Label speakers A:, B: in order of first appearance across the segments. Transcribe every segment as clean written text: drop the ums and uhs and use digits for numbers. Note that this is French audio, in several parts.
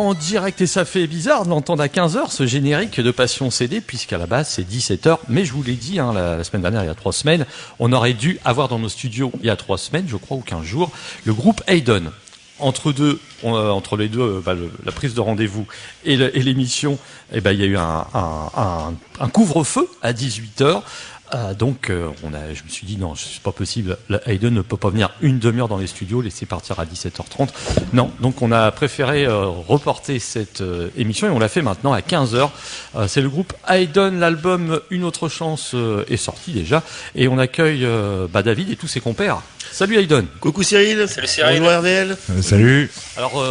A: en direct et ça fait bizarre de l'entendre à 15h, ce générique de Passion CD, puisqu'à la base c'est 17h. Mais je vous l'ai dit, la semaine dernière, il y a 3 semaines, on aurait dû avoir dans nos studios, il y a 3 semaines, je crois, ou 15 jours, le groupe Hayden. Entre les deux, la prise de rendez-vous et l'émission, il y a eu un couvre-feu à 18h. Donc, je me suis dit non, c'est pas possible. Hayden ne peut pas venir une demi-heure dans les studios, laisser partir à 17h30. Non, donc on a préféré reporter cette émission et on l'a fait maintenant à 15h. C'est le groupe Hayden, l'album Une autre chance est sorti déjà et on accueille David et tous ses compères. Salut Hayden.
B: Coucou Cyril.
C: Salut Cyril.
B: Bonjour RVL.
D: Salut.
A: Alors,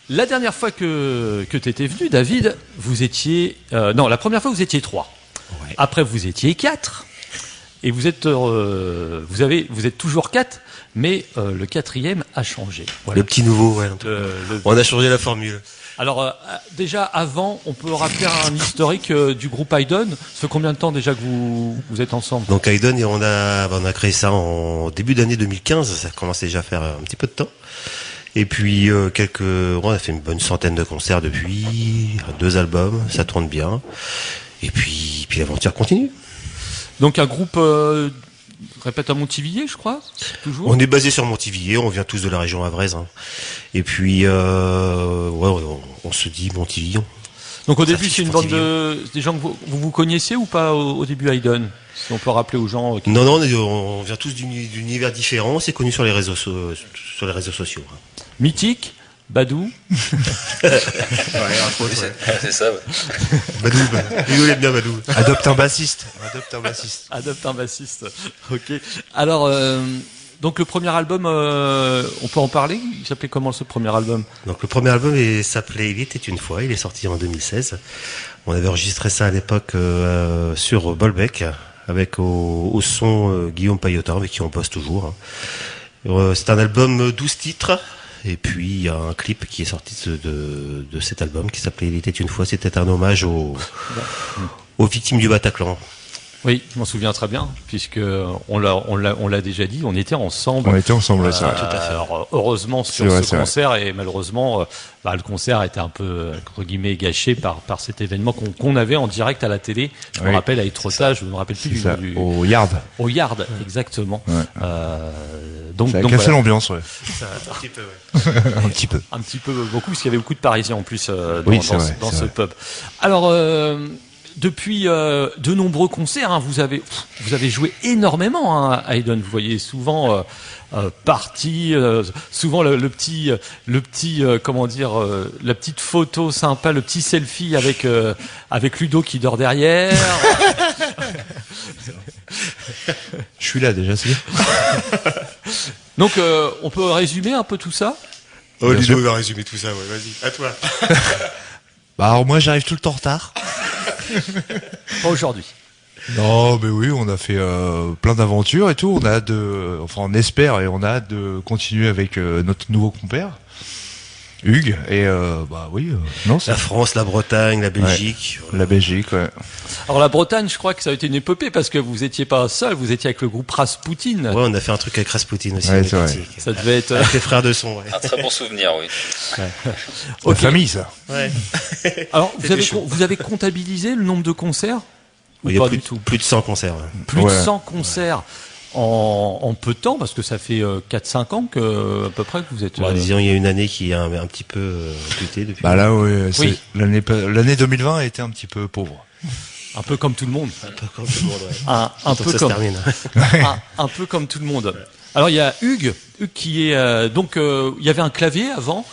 A: la dernière fois que tu étais venu, David, vous étiez... la première fois vous étiez 3. Ouais. Après, vous étiez 4. Et vous êtes toujours 4, mais le 4e a changé.
B: Voilà. Le petit nouveau, ouais. On a changé la formule.
A: Alors, déjà, avant, on peut rappeler un historique du groupe Hayden. Ça fait combien de temps déjà que vous êtes ensemble?
B: Donc Hayden, on a créé ça en début d'année 2015. Ça commençait déjà à faire un petit peu de temps. Et puis, on a fait une bonne centaine de concerts depuis, 2 albums. Ça tourne bien. Et puis l'aventure continue.
A: Donc un groupe, répète, à Montivilliers, je crois, toujours.
B: On est basé sur Montivilliers, on vient tous de la région havraise. Hein. Et puis, on se dit Montivilliers.
A: Donc au début, c'est une bande des gens que vous connaissiez ou pas au début, Hayden? Si on peut rappeler aux gens.
B: Non, on vient tous d'univers différents. C'est connu sur les réseaux sociaux. Hein.
A: Mythique. Badou.
C: C'est ça. Ouais.
B: Badou, rigolez bien Badou.
D: Adopte un bassiste.
A: Ok. Alors, donc le premier album, on peut en parler? Il s'appelait comment ce premier album?
B: Donc le premier album s'appelait Il était une fois. Il est sorti en 2016. On avait enregistré ça à l'époque sur Bolbec avec au son Guillaume Paillotin avec qui on bosse toujours. Hein. C'est un album 12 titres. Et puis il y a un clip qui est sorti de cet album qui s'appelait Il était une fois. C'était un hommage aux victimes du Bataclan.
A: Oui, je m'en souviens très bien, puisque on l'a déjà dit, on était ensemble.
D: On était ensemble, c'est vrai.
A: Tout à fait. Alors, heureusement sur ce concert, et malheureusement, le concert a été un peu entre guillemets gâché par cet événement qu'on avait en direct à la télé. Je me rappelle avec Trottage, je me rappelle plus du
D: au Yard.
A: Au Yard, exactement.
D: Ouais.
A: Donc
D: ça a cassé l'ambiance, ouais.
B: Un petit peu, ouais.
D: Un petit peu.
A: Beaucoup, parce qu'il y avait beaucoup de Parisiens en plus dans ce pub. Alors. Depuis de nombreux concerts, hein, vous avez joué énormément à Hayden. Vous voyez souvent souvent le petit la petite photo sympa, le petit selfie avec Ludo qui dort derrière.
D: Je suis là déjà, c'est bien.
A: Donc on peut résumer un peu tout ça.
B: Oh, Ludo va résumer tout ça. Ouais, vas-y, à toi.
D: Alors moi j'arrive tout le temps en retard.
A: Pas aujourd'hui.
D: Non, mais oui, on a fait plein d'aventures et tout. On espère et on a hâte de continuer avec notre nouveau compère, Hugues. Et
B: la France, la Bretagne, la Belgique.
D: Ouais. La Belgique, ouais.
A: Alors la Bretagne, je crois que ça a été une épopée parce que vous étiez pas seul, vous étiez avec le groupe Rasputin.
B: Ouais, on a fait un truc avec Rasputin aussi.
D: Ouais, c'est vrai.
A: Ça devait être
B: avec les frères de son. Ouais.
C: Un très bon souvenir, oui.
D: Ouais. La famille, ça.
B: Ouais.
A: Alors vous avez comptabilisé le nombre de concerts?
B: Il y a plus de 100 concerts. Ouais.
A: Plus de 100 concerts. En peu de temps, parce que ça fait 4-5 ans à peu près que vous êtes...
B: disons, il y a une année qui a un petit peu buté depuis.
D: Là, oui. L'année 2020 a été un petit peu pauvre.
A: Un peu comme tout le monde.
B: Un peu comme tout le monde, ouais.
A: Un peu comme tout le monde. Alors, il y a Hugues qui est... il y avait un clavier avant.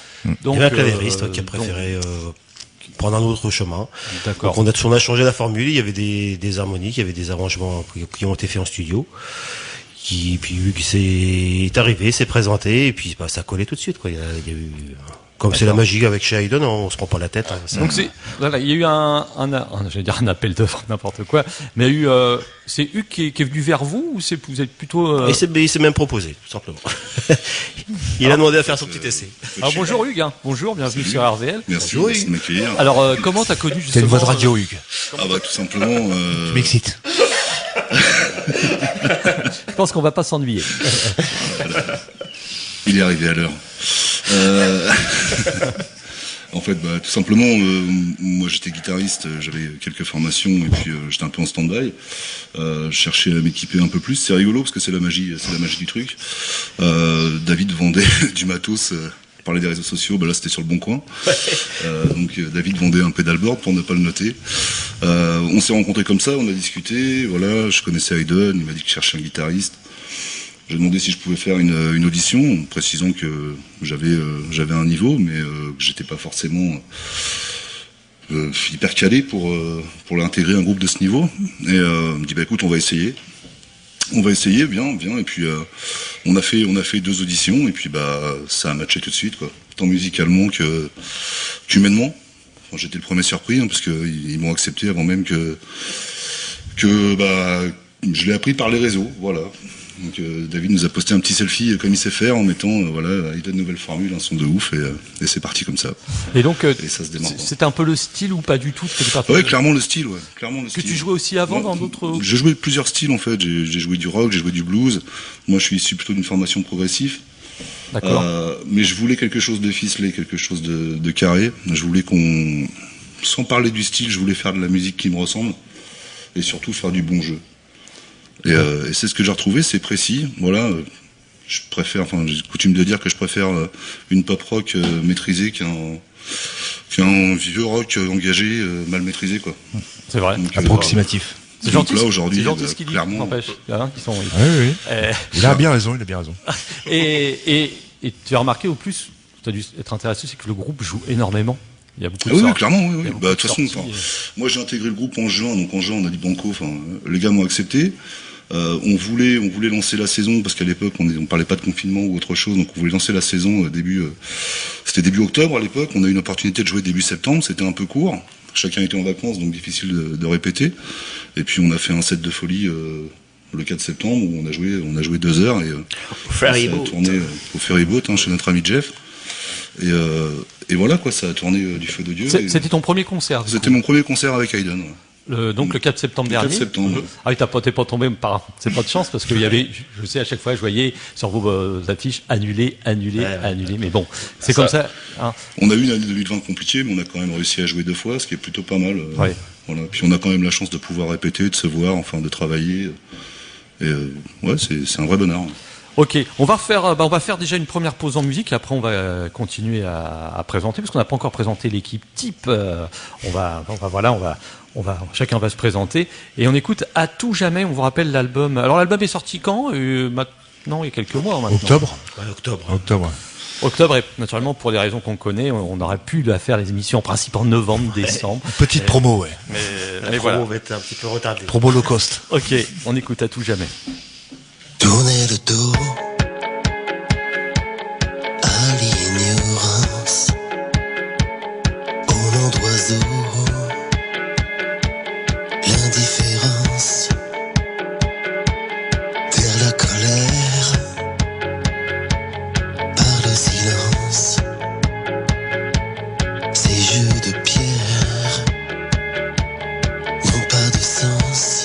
A: Donc,
B: il y avait un clavieriste qui a préféré... prendre un autre chemin.
A: D'accord.
B: Donc on a changé la formule. Il y avait des harmoniques, il y avait des arrangements qui ont été faits en studio. Puis Hugues est arrivé, s'est présenté, et puis ça collait tout de suite. Quoi. Il y a eu, comme c'est la magie avec chez Hayden, on se prend pas la tête. Hein,
A: donc il y a eu j'allais dire un appel d'offres, n'importe quoi. Mais il y a eu, c'est Hugues qui est venu vers vous ou vous êtes plutôt.
B: Il s'est même proposé, tout simplement. Il a demandé à faire son petit essai.
A: Alors bonjour Hugues, bonjour, bienvenue sur RVL.
E: Merci de m'accueillir.
A: Alors comment t'as connu justement?
D: C'est une voix de radio, Hugues.
E: Tout simplement.
D: Tu m'excites.
A: Je pense qu'on va pas s'ennuyer.
E: Il est arrivé à l'heure. En fait, tout simplement, moi j'étais guitariste, j'avais quelques formations et puis j'étais un peu en stand-by. Je cherchais à m'équiper un peu plus. C'est rigolo parce que c'est la magie du truc. David vendait du matos. Parler des réseaux sociaux, là c'était sur le Bon Coin. Donc David vendait un pedalboard pour ne pas le noter. On s'est rencontrés comme ça, on a discuté. Voilà, je connaissais Hayden, il m'a dit qu'il cherchait un guitariste. J'ai demandé si je pouvais faire une audition, précisant que j'avais un niveau, mais que j'étais pas forcément hyper calé pour l'intégrer un groupe de ce niveau. Et il me dit écoute, on va essayer. On va essayer, viens. Et puis on a fait 2 auditions et puis ça a matché tout de suite, quoi. Tant musicalement qu'humainement. Enfin, j'étais le premier surpris parce qu'ils m'ont accepté avant même que je l'ai appris par les réseaux, voilà. Donc David nous a posté un petit selfie comme il sait faire en mettant il donne une nouvelle formule, un son de ouf et c'est parti comme ça.
A: Et donc
E: et ça se démarre.
A: c'était un peu le style ou pas du tout?
E: Ouais, clairement le style,
A: Que tu jouais aussi avant dans d'autres...
E: J'ai joué plusieurs styles en fait, j'ai joué du rock, j'ai joué du blues. Moi je suis issu plutôt d'une formation progressive.
A: D'accord.
E: Mais je voulais quelque chose de ficelé, quelque chose de carré. Je voulais sans parler du style, je voulais faire de la musique qui me ressemble et surtout faire du bon jeu. Et c'est ce que j'ai retrouvé, c'est précis. Voilà, j'ai coutume de dire que je préfère une pop rock maîtrisée qu'un vieux rock engagé mal maîtrisé, quoi.
A: C'est vrai.
B: Donc,
D: Approximatif.
A: C'est gentil.
E: Là aujourd'hui,
A: C'est gentil ce qu'il dit.
E: clairement.
A: N'empêche, il y en a qui sont.
D: Oui. Il a bien raison.
A: Et tu as remarqué au plus, tu as dû être intéressé, c'est que le groupe joue énormément. Il y a beaucoup de
E: Oui,
A: sorties.
E: clairement, oui.
A: Il y a beaucoup
E: De toute façon,
A: sorties,
E: moi j'ai intégré le groupe en juin, donc en juin on a dit banco, les gars m'ont accepté. On voulait lancer la saison parce qu'à l'époque on parlait pas de confinement ou autre chose, donc on voulait lancer la saison c'était début octobre à l'époque. On a eu une opportunité de jouer début septembre, c'était un peu court. Chacun était en vacances, donc difficile de répéter. Et puis on a fait un set de folie le 4 septembre où on a joué 2 heures et ça a tourné au Ferryboat chez notre ami Jeff. Et voilà quoi, ça a tourné du feu de Dieu.
A: C'était ton premier concert?
E: C'était mon premier concert avec Hayden.
A: Donc le 4 septembre dernier.
E: 4 septembre.
A: Ah oui, t'es pas tombé c'est pas de chance parce qu'il y avait, je sais à chaque fois je voyais sur vos affiches annulé, mais bon, c'est comme ça. Hein.
E: On a eu une année 2020 compliquée, mais on a quand même réussi à jouer 2 fois, ce qui est plutôt pas mal.
A: Ouais.
E: Voilà. Puis on a quand même la chance de pouvoir répéter, de se voir, de travailler. Et c'est un vrai bonheur.
A: Ok, on va faire déjà une première pause en musique. Après, on va continuer à présenter parce qu'on n'a pas encore présenté l'équipe type. Chacun va se présenter et on écoute À tout jamais. On vous rappelle l'album. Alors l'album est sorti quand? Maintenant, il y a quelques mois maintenant.
D: Octobre.
B: Ouais, octobre.
A: Octobre, et naturellement pour des raisons qu'on connaît, on aurait pu faire les émissions en principe en novembre, décembre.
D: Petite promo, ouais.
A: Mais voilà.
B: On va être un petit peu retardé.
D: Promo low cost.
A: Ok, on écoute À tout jamais.
F: Tourner le dos à l'ignorance, au nom d'oiseau, l'indifférence, taire la colère par le silence, ces jeux de pierre n'ont pas de sens.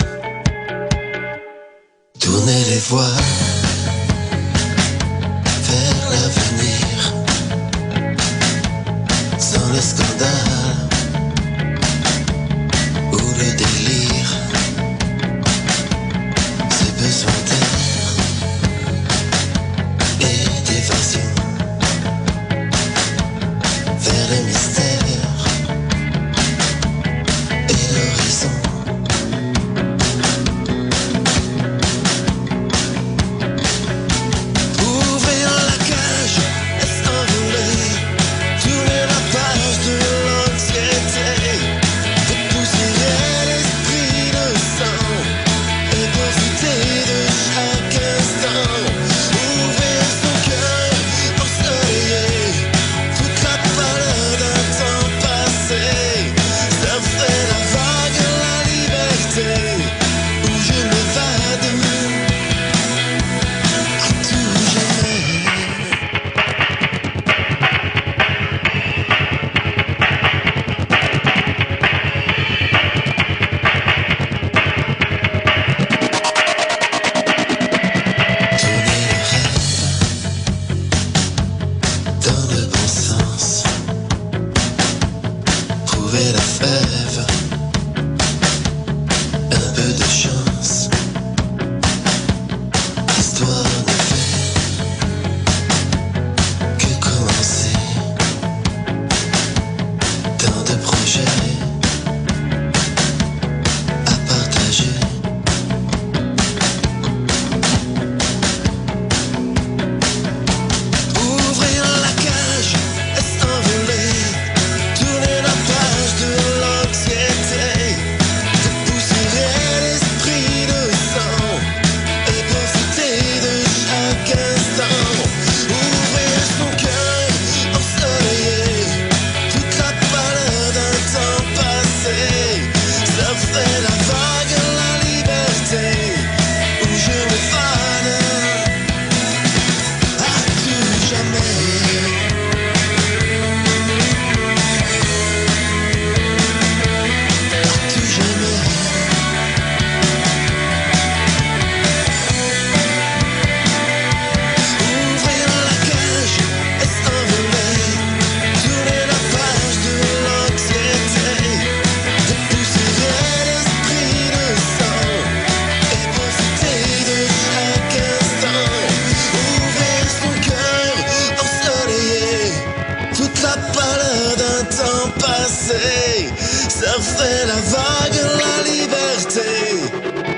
F: fait la vague, la liberté,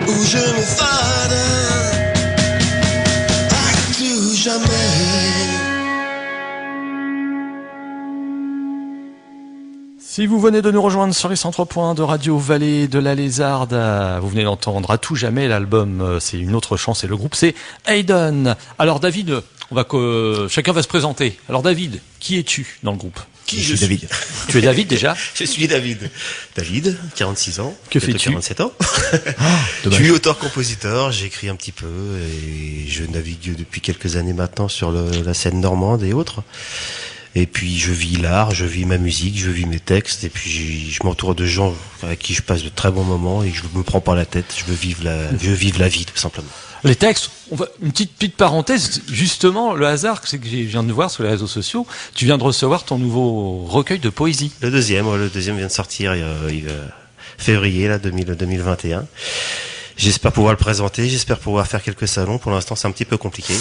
F: où je m'effade à tout jamais.
A: Si vous venez de nous rejoindre sur les 103 points de Radio Vallée de la Lézarde, vous venez d'entendre À tout jamais l'album, c'est une autre chance et le groupe c'est Hayden. Alors David, chacun va se présenter. Alors David, qui es-tu dans le groupe?
B: Je suis David.
A: Tu es David déjà?
B: Je suis David. David, 46 ans.
A: Que fais-tu?
B: 47 ans. Je suis auteur-compositeur, j'écris un petit peu et je navigue depuis quelques années maintenant sur la scène normande et autres. Et puis je vis l'art, je vis ma musique, je vis mes textes, et puis je m'entoure de gens avec qui je passe de très bons moments et que je me prends pas la tête. Je veux vivre la vie tout simplement.
A: Les textes, une petite parenthèse, justement, le hasard, c'est que je viens de voir sur les réseaux sociaux, tu viens de recevoir ton nouveau recueil de poésie.
B: Le deuxième vient de sortir février là 2021. J'espère pouvoir le présenter, j'espère pouvoir faire quelques salons. Pour l'instant, c'est un petit peu compliqué.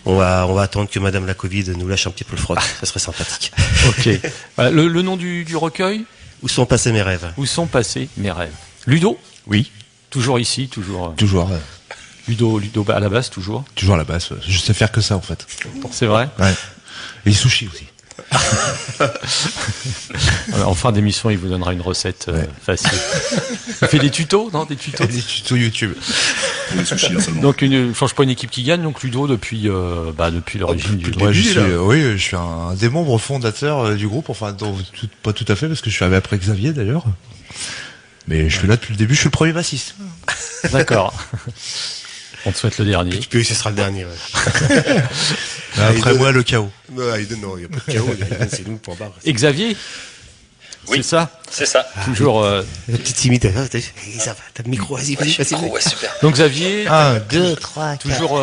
B: On va attendre que Madame la Covid nous lâche un petit peu le froc. Ça serait sympathique.
A: Ok. Voilà, le nom du recueil?
B: Où sont passés mes rêves?
A: Où sont passés mes rêves? Ludo?
D: Oui.
A: Toujours ici, toujours.
D: Toujours.
A: Ludo à la base, toujours.
D: Toujours à la base. Je sais faire que ça en fait.
A: C'est vrai?
D: Ouais. Et les sushis aussi.
A: En fin d'émission, il vous donnera une recette facile. Il fait des tutos, non? Des tutos?
D: Des tutos YouTube.
E: Pour les sushis, hein, seulement.
A: Donc, je change pas une équipe qui gagne, donc Ludo depuis l'origine du
D: Ouais,
A: début.
D: oui, je suis un des membres fondateurs du groupe. Enfin, pas tout à fait, parce que je suis arrivé après Xavier d'ailleurs. Mais je suis là depuis le début, je suis le premier bassiste.
A: D'accord. On te souhaite le dernier.
B: Puis ce sera le dernier. Ouais.
D: Après moi, le chaos.
B: Non, il n'y a pas de chaos. C'est nous, point barre.
A: Et Xavier?
C: Oui.
A: C'est ça?
C: C'est ça.
A: Toujours.
B: La petite timide. Ça va, t'as le micro, vas-y, vas-y.
C: Oh, ouais, super.
A: Donc Xavier,
B: 1, 2, 3,
A: toujours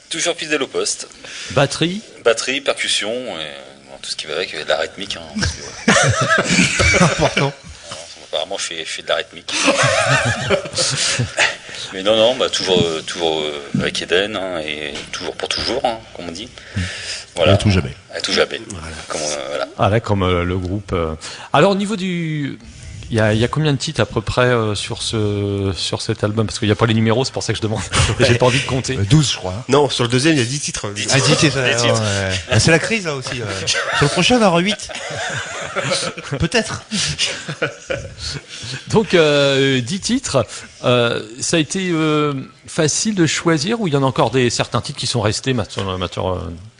C: Toujours fidèle au poste.
A: batterie.
C: Batterie, percussion, et tout ce qui va avec, de la rythmique. Hein, parce que,
B: important.
C: apparemment, je fais de la rythmique. Mais non, toujours avec Eden, hein, et toujours pour toujours, hein, comme on dit. Voilà.
D: À tout jamais.
C: À tout jamais. Voilà.
A: Ah là, comme le groupe. Alors au niveau du, il y a combien de titres à peu près sur cet album? Parce qu'il n'y a pas les numéros, c'est pour ça que je demande. J'ai pas envie de compter.
D: 12, je crois. Hein.
B: Non, sur le deuxième, il y a 10 titres.
C: 10
D: Ah, 10 titres.
C: Des titres.
D: Ouais. C'est la crise là aussi. Sur le prochain, on aura 8. Peut-être.
A: Donc 10 titres. Ça a été facile de choisir ou il y en a encore certains titres qui sont restés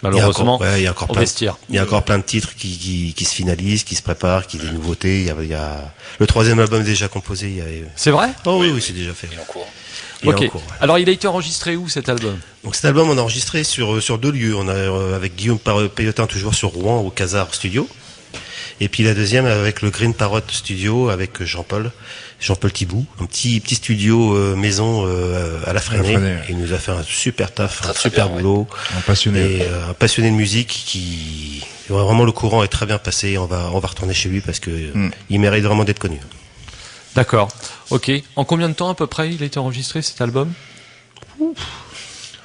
A: malheureusement
B: Il y a encore
A: au
B: plein.
A: vestiaire?
B: Il y a encore plein de titres qui se finalisent, qui se préparent, qui des nouveautés. Il y a le troisième album est déjà composé.
A: C'est vrai?
B: Oh oui, c'est déjà fait.
C: Il est en cours.
B: Il est
A: Ok.
B: en cours, ouais.
A: Alors il a été enregistré où cet album?
B: Donc cet album, on a enregistré sur 2 lieux. On a avec Guillaume Payotin toujours sur Rouen au Casar Studio. Et puis la deuxième avec le Green Parrot Studio avec Jean-Paul Thibout, un petit studio maison à la Freinet.
D: Ouais.
B: Il nous a fait un super taf,
C: Très,
B: un
C: très
B: super
C: bien,
B: boulot.
D: Un passionné.
B: Et un passionné de musique qui vraiment le courant est très bien passé. On va retourner chez lui parce que il mérite vraiment d'être connu.
A: D'accord. Ok. En combien de temps à peu près il a été enregistré cet album?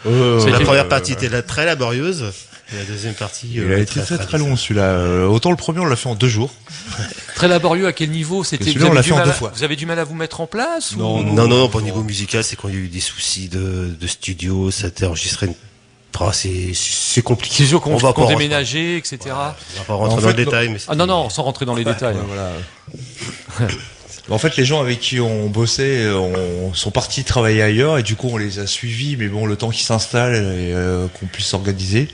B: La première partie était très laborieuse. Et la deuxième partie,
D: Il a été très long celui-là. Autant le premier, on l'a fait en 2 jours.
A: Très laborieux à quel niveau? C'était
D: celui-là, on l'a fait en 2 fois.
A: Vous avez du mal à vous mettre en place?
D: Non,
A: ou...
B: Non, pas au niveau musical, c'est qu'on a eu des soucis de studio, ça a été enregistré. C'est compliqué.
A: C'est sûr qu'on
B: On va pas
A: déménager, etc.
B: On va pas rentrer
D: En
B: dans
D: fait,
B: le détail, mais
A: Ah non, sans rentrer dans les détails.
D: Voilà. En fait, les gens avec qui on bossait sont partis travailler ailleurs et du coup, on les a suivis. Mais bon, le temps qu'ils s'installent et qu'on puisse s'organiser,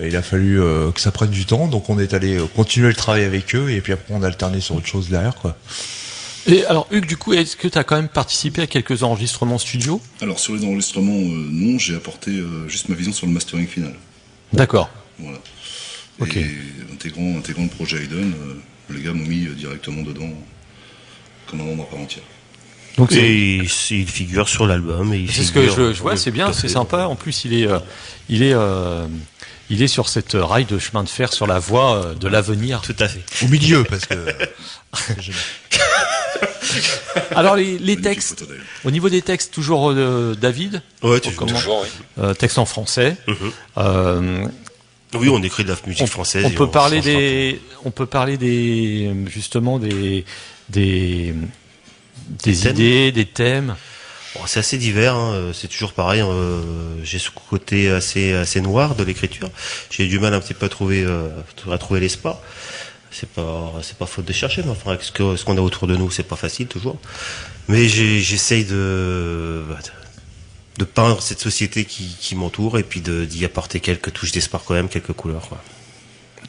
D: il a fallu que ça prenne du temps. Donc, on est allé continuer le travail avec eux et puis après, on a alterné sur autre chose derrière, quoi.
A: Et alors, Hugues, du coup, est-ce que tu as quand même participé à quelques enregistrements studio?
E: Alors sur les enregistrements, non, j'ai apporté juste ma vision sur le mastering final.
A: D'accord.
E: Voilà.
A: Ok.
E: Et intégrant le projet Hayden, les gars m'ont mis directement dedans comme un membre à part entière.
A: Donc
B: et il figure sur l'album.
A: c'est ce que je vois, c'est bien, c'est sympa. En plus, il est sur cette rail de chemin de fer sur la voie de l'avenir.
B: Tout à fait.
D: Au milieu, parce que...
A: Alors les
E: Magnifique
A: textes,
E: photo, d'ailleurs.
A: au niveau des textes, toujours David,
B: Ouais,
A: Comment
C: Toujours, oui.
A: texte en français.
B: Oui, on écrit de la musique française.
A: On
B: et
A: peut parler
B: s'en
A: justement des
B: thèmes.
A: idées, des thèmes.
B: Bon, c'est assez divers, hein. C'est toujours pareil. J'ai ce côté assez noir de l'écriture. J'ai du mal un petit peu à trouver l'espoir. C'est pas faute de chercher, mais enfin, avec ce qu'on a autour de nous, c'est pas facile toujours. Mais j'essaye de peindre cette société qui m'entoure et puis d'y apporter quelques touches d'espoir quand même, quelques couleurs, quoi.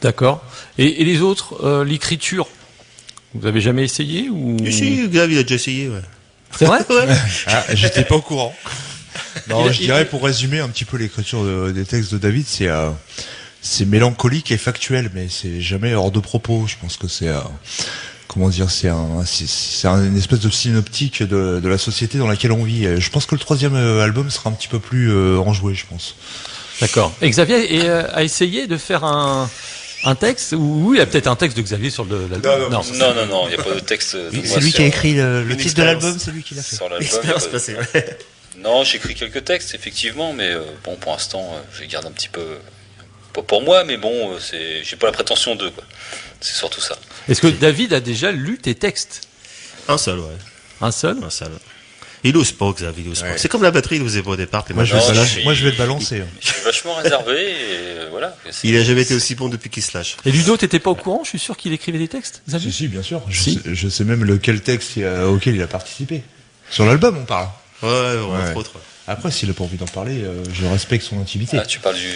A: D'accord. Et les autres, l'écriture, vous avez jamais essayé ou...
B: Si, Gav, il a déjà essayé, ouais.
A: C'est vrai?
B: Ouais.
D: Ah, j'étais pas au courant. Non, je dirais
A: il-
D: pour résumer un petit peu l'écriture des textes de David, c'est mélancolique et factuel, mais c'est jamais hors de propos. Je pense que c'est comment dire, c'est une espèce de synoptique de la société dans laquelle on vit. Et je pense que le 3e album sera un petit peu plus enjoué, je pense.
A: D'accord. Et Xavier a essayé de faire un texte ou il y a peut-être un texte de Xavier sur l'album.
C: Non, il n'y a pas de texte. de moi
B: C'est lui qui
C: sur-
B: a écrit le
E: Une
B: titre de
E: expérience.
B: l'album, c'est lui qui l'a fait.
C: Sur l'album,
B: L'expérience
C: il y a pas
B: passée, ouais.
C: Non, j'écris quelques textes, effectivement, mais bon, pour l'instant, je les garde un petit peu. Pas pour moi, mais bon, j'ai pas la prétention d'eux, quoi. C'est surtout ça.
A: Est-ce que David a déjà lu tes textes?
B: Un seul, ouais.
A: Un seul?
B: Un seul. Il ose pas, Xavier, il ose pas.
D: Ouais.
B: C'est comme la batterie, il osait pas au départ.
D: Moi, je vais,
C: Non,
D: te
C: je suis-
D: moi, je vais te balancer.
C: Je suis vachement réservé, et voilà.
B: Il a jamais été aussi bon depuis qu'il se lâche.
A: Et Ludo, t'étais pas au courant? Je suis sûr qu'il écrivait des textes, Xavier.
D: Si, bien sûr.
A: Si.
D: Je sais même lequel texte auquel il a participé. Sur l'album, on parle.
B: Ouais,
D: Ouais.
B: entre autres.
D: Après, s'il a pas envie d'en parler, je respecte son intimité.
C: Ah, tu parles du.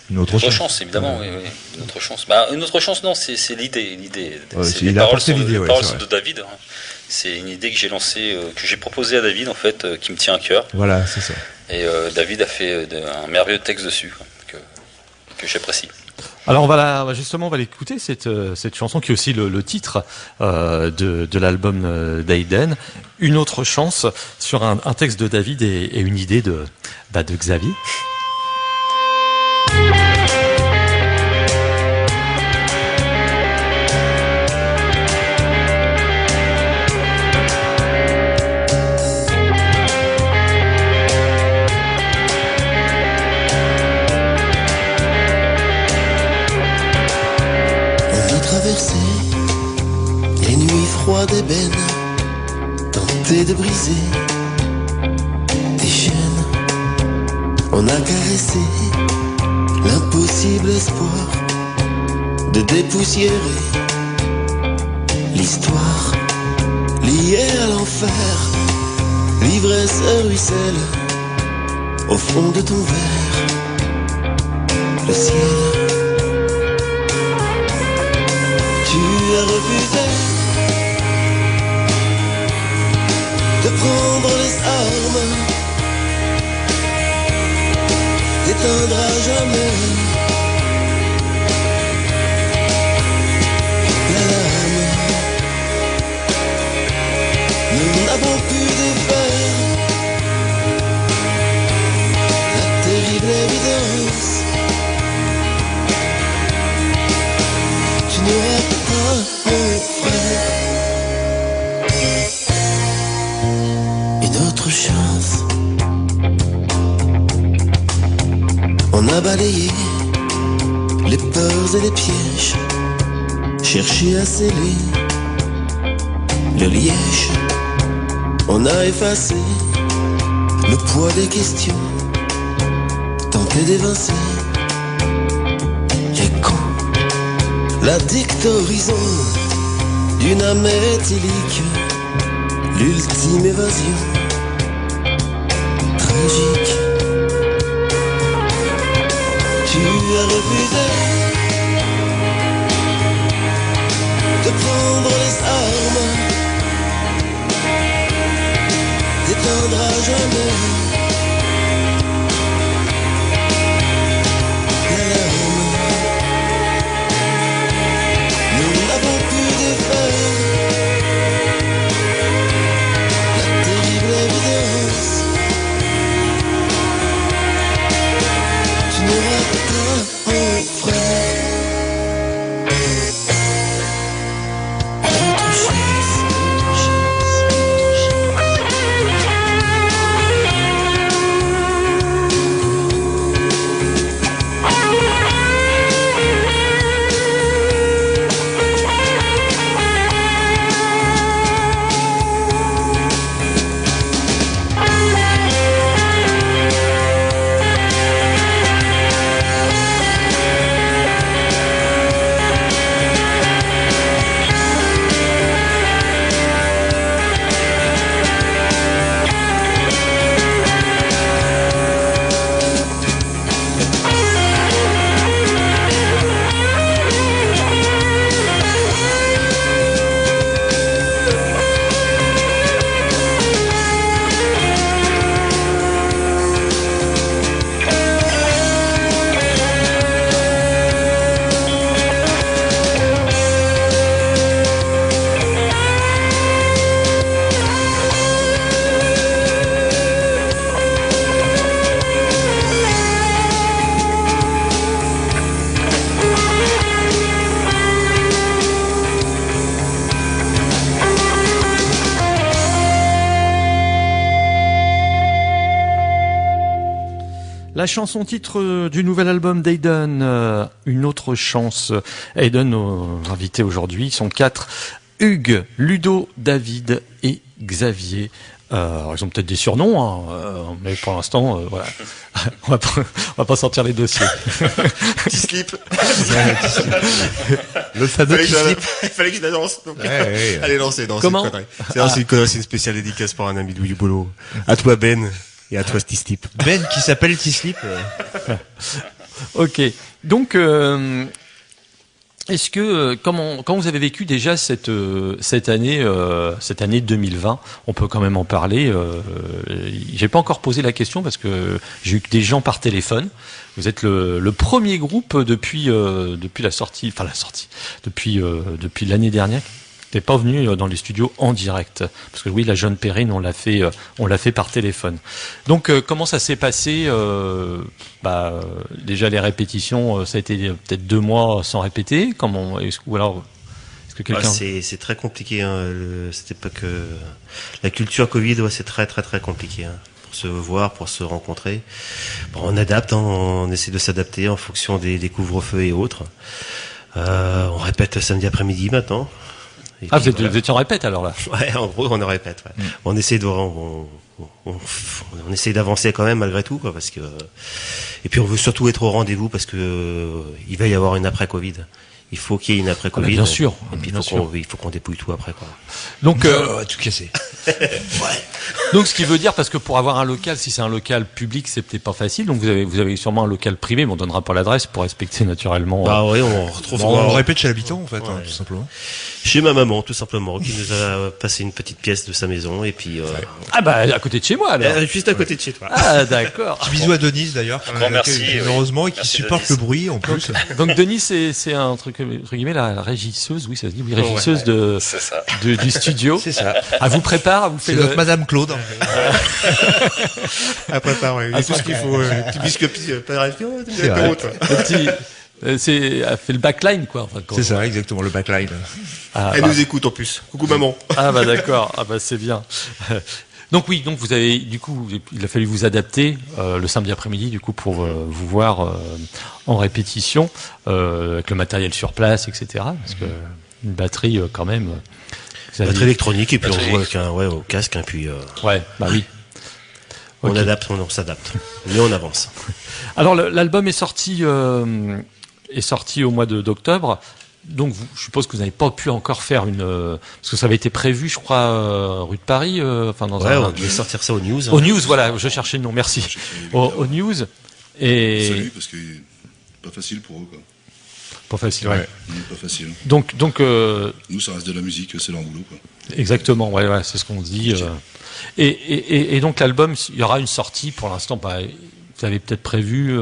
D: Une autre
C: Une autre
D: chance.
C: chance, évidemment, oui, oui. Une autre chance. Bah, une autre chance, non, c'est l'idée.
D: Ouais,
C: C'est-
D: il
C: les
D: a
C: paroles
D: apporté
C: sont-
D: l'idée,
C: les
D: ouais,
C: paroles
D: c'est
C: sont
D: vrai.
C: de David. Hein. C'est une idée que j'ai lancée, que j'ai proposée à David, en fait, qui me tient à cœur.
D: Voilà, c'est ça.
C: Et David a fait un merveilleux texte dessus, quoi, que j'apprécie.
A: Alors on va l'écouter cette chanson qui est aussi le titre de l'album d'Aiden. Une autre chance sur un texte de David et une idée de Xavier.
F: On a traversé les nuits froides d'ébène, tenté de briser des chaînes. On a caressé l'impossible espoir de dépoussiérer l'histoire liée à l'enfer. L'ivresse ruisselle au fond de ton verre. Le ciel. Tu as refusé de prendre les armes, d'éteindre à jamais la lame. Nous n'avons pu défaire la terrible évidence. Tu n'auras pas mon frère. Une autre chance. On a balayé les peurs et les pièges, cherché à sceller le liège. On a effacé le poids des questions, tenté d'évincer les cons. La dicte horizon d'une âme éthylique, l'ultime évasion tragique. Tu as refusé de prendre les armes, d'éteindre à jamais la larme. Nous n'avons pu défaire la terrible évidence. Tu n'auras pas mon frère.
A: La chanson titre du nouvel album d'Aiden, Une autre chance. Aiden, invité aujourd'hui, ils sont 4. Hugues, Ludo, David et Xavier. Alors, ils ont peut-être des surnoms, hein, mais pour l'instant, voilà. on va pas sortir les dossiers.
B: Petit slip.
D: Le fameux slip.
B: Il fallait que je la lance. Donc.
D: Ouais.
B: Allez, lancez, non,
A: Comment
B: c'est une connerie. C'est une spéciale dédicace pour un ami de Louis Boulot. À toi, Ben. Et à toi, Petit slip.
D: Ben qui s'appelle T-Slip.
A: Ok. Donc, est-ce que comment vous avez vécu déjà cette année 2020? On peut quand même en parler. J'ai pas encore posé la question parce que j'ai eu des gens par téléphone. Vous êtes le premier groupe depuis la sortie, depuis l'année dernière. T'es pas venu dans les studios en direct parce que oui, la Jeune Perrine, on l'a fait par téléphone. Donc comment ça s'est passé? Déjà les répétitions, ça a été peut-être 2 mois sans répéter. Est-ce que quelqu'un
B: c'est très compliqué. Hein, cette époque, la culture Covid, c'est très très très compliqué. Hein, pour se voir, pour se rencontrer. Bon, on adapte, hein, on essaie de s'adapter en fonction des couvre-feux et autres. On répète samedi après-midi maintenant. Et puis,
A: vous êtes en répète alors là?
B: Ouais, en gros, on répète. Ouais. On essaie on essaie d'avancer quand même malgré tout, quoi, parce que. Et puis on veut surtout être au rendez-vous parce que il va y avoir une après Covid. Il faut qu'il y ait une après Covid.
A: Bien sûr.
B: Et puis il faut qu'on dépouille tout après, quoi.
A: Donc
D: tout casser.
A: Donc ce qui veut dire, parce que pour avoir un local, si c'est un local public, c'est peut-être pas facile. Donc vous avez sûrement un local privé, mais on donnera pas l'adresse pour respecter naturellement.
B: Bah oui, on retrouve.
D: On répète chez l'habitant en fait, hein, tout simplement.
B: Chez ma maman, tout simplement, qui nous a passé une petite pièce de sa maison et puis.
A: Ah bah à côté de chez moi alors.
B: Juste à côté de chez toi.
A: Ah d'accord.
D: Petit bisou à Denise d'ailleurs,
C: Un grand merci,
D: généreusement, et qui
C: Merci,
D: supporte
C: Denise.
D: le bruit en plus.
A: Donc Denis, c'est un truc entre guillemets la régisseuse, oui ça se dit, oui, régisseuse
C: C'est ça.
A: du studio.
D: C'est ça.
A: Elle vous prépare, elle vous fait
D: C'est notre Madame Claude.
B: Après, pareil.
A: Ah,
B: tout ce qu'il faut. Petit biscuit, pas
D: C'est vrai.
A: le petit. Elle fait le backline quoi. Enfin,
D: C'est ça, exactement, le backline.
A: Ah,
B: Elle
A: bah,
B: nous écoute en plus. Coucou maman.
A: ah bah d'accord, ah bah c'est bien. Donc oui, donc vous avez du coup, il a fallu vous adapter le samedi après-midi du coup pour vous voir en répétition avec le matériel sur place, etc. Parce que une batterie quand même. vous avez-
B: Batterie électronique et puis
C: Batterie
B: on joue avec au casque et puis
A: Ouais, bah oui.
B: on
A: Ok.
B: adapte, on s'adapte. Mais on avance.
A: Alors l'album est sorti au mois d'octobre. Donc je suppose que vous n'avez pas pu encore faire parce que ça avait été prévu, je crois, rue de Paris, enfin dans
B: Ouais,
A: un
B: on devait sortir ça aux news.
A: au news, voilà, je cherchais le nom, merci. Au news et
E: Salut, parce que pas facile pour eux, quoi.
A: pas facile, ouais.
E: Pas facile.
A: Donc
E: Nous, ça reste de la musique, c'est leur boulot, quoi.
A: exactement, ouais, c'est ce qu'on se dit. Et donc l'album, il y aura une sortie pour l'instant. Bah, vous avez peut-être prévu.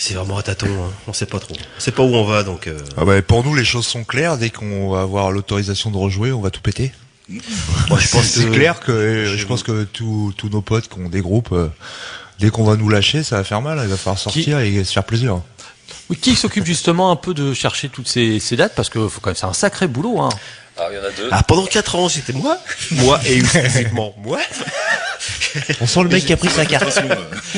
B: C'est vraiment à tâtons, hein. On sait pas trop. On sait pas où on va, donc.
D: Ah bah, pour nous, les choses sont claires. Dès qu'on va avoir l'autorisation de rejouer, on va tout péter.
B: Moi, je pense
D: C'est
B: que
D: clair que je pense que tous nos potes qui ont des groupes, dès qu'on va nous lâcher, ça va faire mal. Il va falloir sortir et se faire plaisir.
A: Oui, qui s'occupe justement un peu de chercher toutes ces dates parce que faut quand même, c'est un sacré boulot, hein.
C: Alors, il y en a 2.
B: Ah, pendant 4 ans, c'était moi et exclusivement moi.
D: On sent le mec qui a pris sa carte.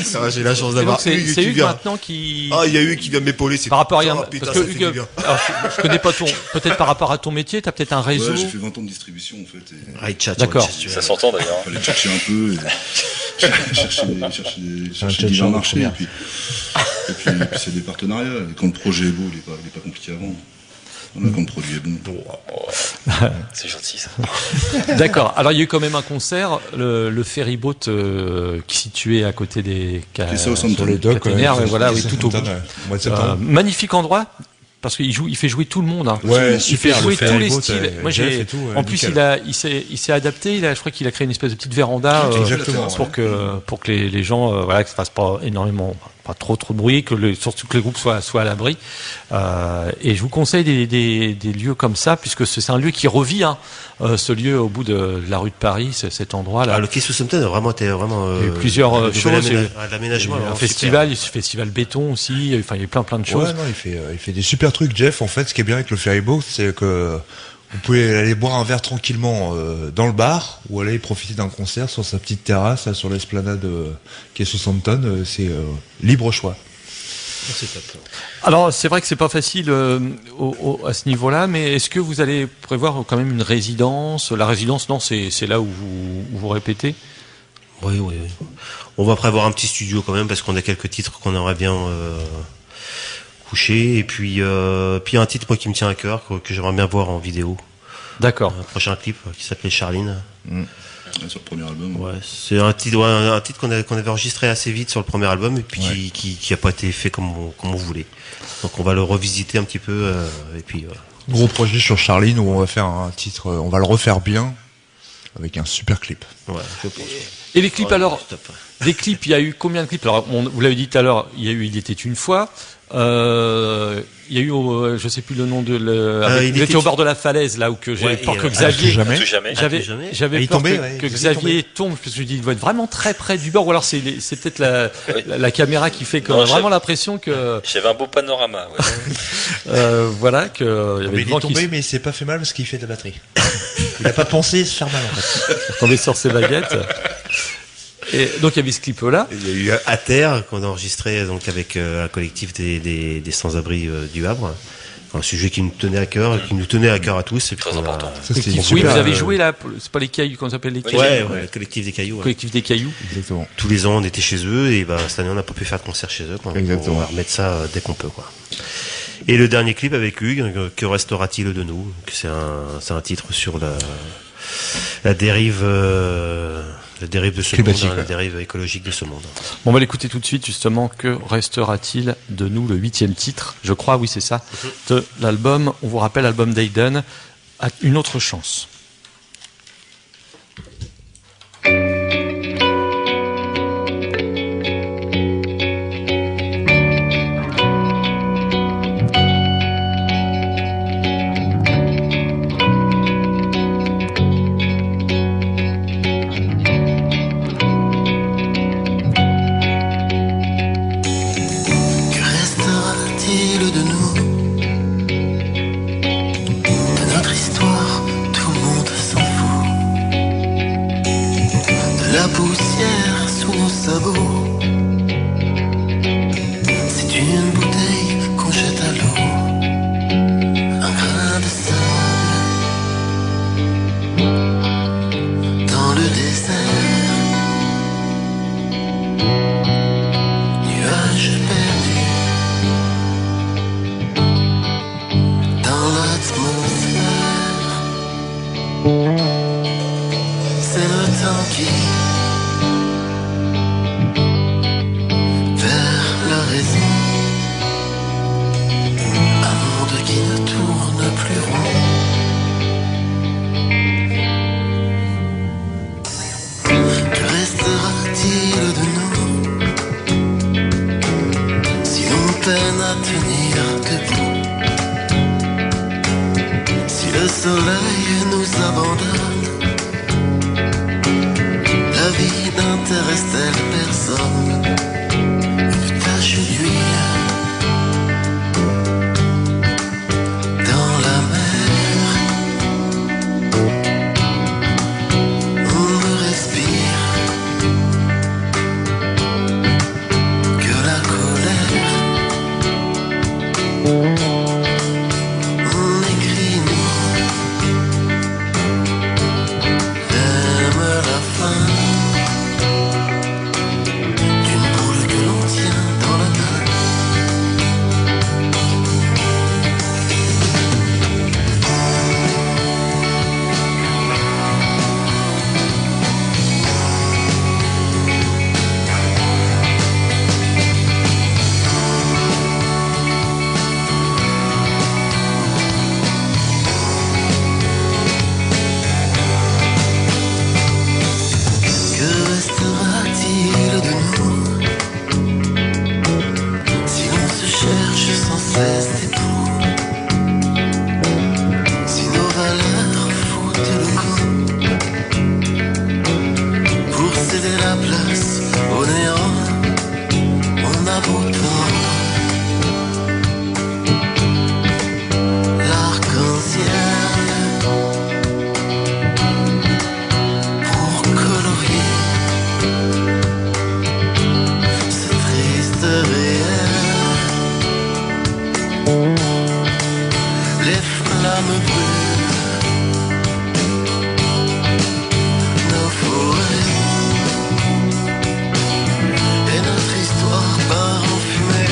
B: Ça va, j'ai la chance
A: Et
B: d'avoir
A: donc c'est
B: Hugues
A: c'est
B: qui
A: Hugues
B: vient.
A: maintenant qui.
B: Ah, il y a Hugues qui vient m'épauler. C'est
A: Par rapport à
B: Ah, putain,
A: parce
B: ça
A: que
B: fait
A: Hugues,
B: du bien.
A: alors, je connais pas peut-être par rapport à ton métier, t'as peut-être un réseau.
E: Ouais, j'ai fait 20 ans de distribution, en fait. Et
B: Ah, il chat,
A: D'accord.
B: ouais,
C: Ça s'entend d'ailleurs.
E: fallait chercher un peu, et chercher des
D: chat
E: bons
D: de
E: marchés,
D: première.
E: et puis c'est des partenariats. Et quand le projet est beau, il est pas compliqué à vendre. Voilà, quand le produit est bon.
C: C'est gentil ça.
A: D'accord. Alors il y a eu quand même un concert, le ferry boat qui est situé à côté des
E: C'est ça, au centre.
D: Sur les docks,
A: caténaires, voilà, oui, tout au bout.
D: Mois de septembre.
A: Magnifique endroit. Parce qu'il fait jouer tout le monde. Hein.
D: Ouais,
A: il
D: super,
A: fait
D: le
A: jouer tous les
D: ferryboat,
A: styles. Moi,
D: Jeff
A: j'ai.
D: et tout,
A: En plus,
D: nickel.
A: il s'est adapté. Je crois qu'il a créé une espèce de petite véranda
D: Exactement,
A: pour que les gens, voilà, que ça fasse pas énormément, pas trop de bruit, surtout que les groupes soient à l'abri. Et je vous conseille des lieux comme ça, puisque c'est un lieu qui revit. Hein, ce lieu au bout de la rue de Paris, cet endroit-là.
B: Ah, le quai Southampton a vraiment été vraiment.
A: Il y a eu plusieurs choses.
B: L'aménagement.
A: Il y a eu un
B: vraiment
A: festival béton aussi. Enfin, il y a eu plein de choses.
D: Ouais, non, il fait des super trucs, Jeff. En fait, ce qui est bien avec le ferryboat, c'est que Vous pouvez aller boire un verre tranquillement dans le bar ou aller profiter d'un concert sur sa petite terrasse là, sur l'esplanade qui est 60 tonnes. C'est libre choix.
B: C'est top.
A: Alors, c'est vrai que c'est pas facile à ce niveau-là, mais est-ce que vous allez prévoir quand même une résidence? La résidence, non, c'est là où vous répétez?
B: Oui. On va prévoir un petit studio quand même parce qu'on a quelques titres qu'on aimerait bien coucher. Et puis un titre moi qui me tient à cœur que j'aimerais bien voir en vidéo.
A: D'accord.
B: Un prochain clip qui s'appelait Charline.
E: Sur le premier album.
B: Ouais, c'est un titre qu'on avait enregistré assez vite sur le premier album et puis qui a pas été fait comme on voulait. Donc on va le revisiter un petit peu et puis.
D: Gros projet sur Charline où on va faire un titre, on va le refaire bien avec un super clip.
B: Ouais, je pense.
A: Et les clips
B: Ouais,
A: alors?
B: top.
A: Des clips, il y a eu combien de clips? Alors, vous l'avez dit tout à l'heure, Il était une fois. Il y a eu, je sais plus le nom de il était au bord de la falaise là où que j'avais peur que Xavier.
D: Jamais.
C: Tout jamais.
A: J'avais
D: Il
A: peur
D: tombait,
A: que
D: il
A: Xavier tombe parce que je dis il doit être vraiment très près du bord ou alors c'est peut-être la caméra qui fait qu'on
C: Non,
A: a vraiment l'impression que
C: J'avais un beau panorama. Ouais.
A: voilà que il y avait
D: Mais
A: le
D: il
A: vent
D: est
A: qui
D: tombé, mais il s'est pas fait mal parce qu'il fait de la batterie. Il a pas pensé se faire mal en fait.
A: tombait sur ses baguettes. Et donc il y avait ce clip là.
B: Il y a eu À Terre qu'on a enregistré donc avec un collectif des sans-abri du Havre. Un sujet qui nous tenait à cœur, et qui nous tenait à cœur à tous. Et puis
C: Très important.
D: Ça, c'était
A: Oui,
D: super,
A: vous avez joué là, c'est pas les cailloux, comment ça s'appelle les cailloux?
B: Ouais, le collectif des Cailloux. Ouais.
A: Collectif des cailloux.
D: Exactement.
B: Tous les ans, on était chez eux et cette année, on n'a pas pu faire de concert chez eux. Quoi.
D: Exactement.
B: On va remettre ça dès qu'on peut. Quoi. Et le dernier clip avec Hugues, Que restera-t-il de nous? C'est un titre sur la dérive. La dérive de ce
D: Climatique,
B: monde,
D: ouais.
B: la dérive écologique de ce monde.
A: Bon, on va l'écouter tout de suite, justement. Que restera-t-il de nous, le 8e titre, je crois, oui, c'est ça, de l'album, on vous rappelle, l'album d'Aiden, Une autre chance.
F: Que restera-t-il de nous? De notre histoire, tout le monde s'en fout. De la poussière sous nos sabots. C'est une bouteille qu'on jette à l'eau. Un grain de sable dans le désert. Nuages perdus dans l'atmosphère. C'est le temps qui perd la raison. Un monde qui ne tourne plus rond. Que restera-t-il de nous si l'on peine à tenir debout? Si le soleil nous abandonne, la vie n'intéresse-t-elle personne? Une tache d'huile dans la mer. On ne respire que la colère. On écrit nous aime la fin d'une boule que l'on tient dans la main. Les flammes brûlent nos forêts et notre histoire part en fumée.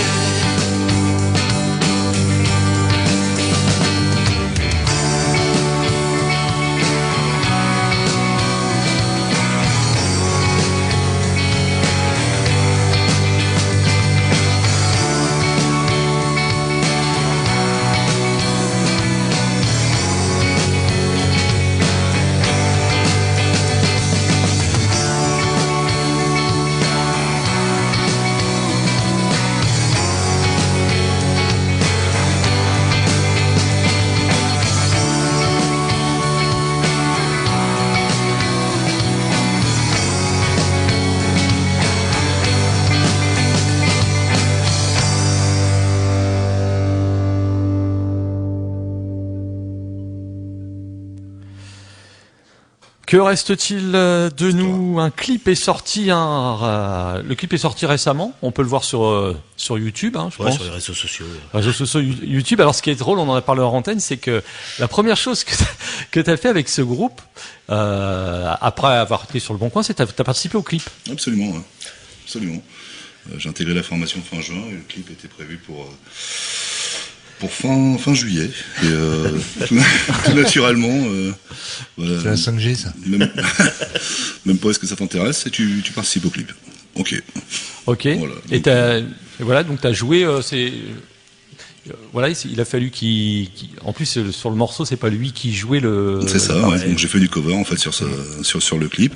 A: Que reste-t-il de nous? Un clip est sorti, le clip est sorti récemment. On peut le voir sur YouTube, je pense.
B: Sur les réseaux sociaux.
A: Réseaux sociaux YouTube. Alors, ce qui est drôle, on en a parlé en antenne, c'est que la première chose que tu as fait avec ce groupe, après avoir été sur le Bon Coin, c'est que tu as participé au clip.
E: Absolument, ouais. Absolument. J'ai intégré la formation fin juin et le clip était prévu pour fin juillet. Et tout naturellement. Voilà,
D: C'est la 5G, ça.
E: Même pas est-ce que ça t'intéresse et tu participes au clip. Ok.
A: Voilà. Et donc t'as joué. Il a fallu en plus sur le morceau, c'est pas lui qui jouait le.
E: C'est ça. Ouais. Donc j'ai fait du cover en fait sur le clip.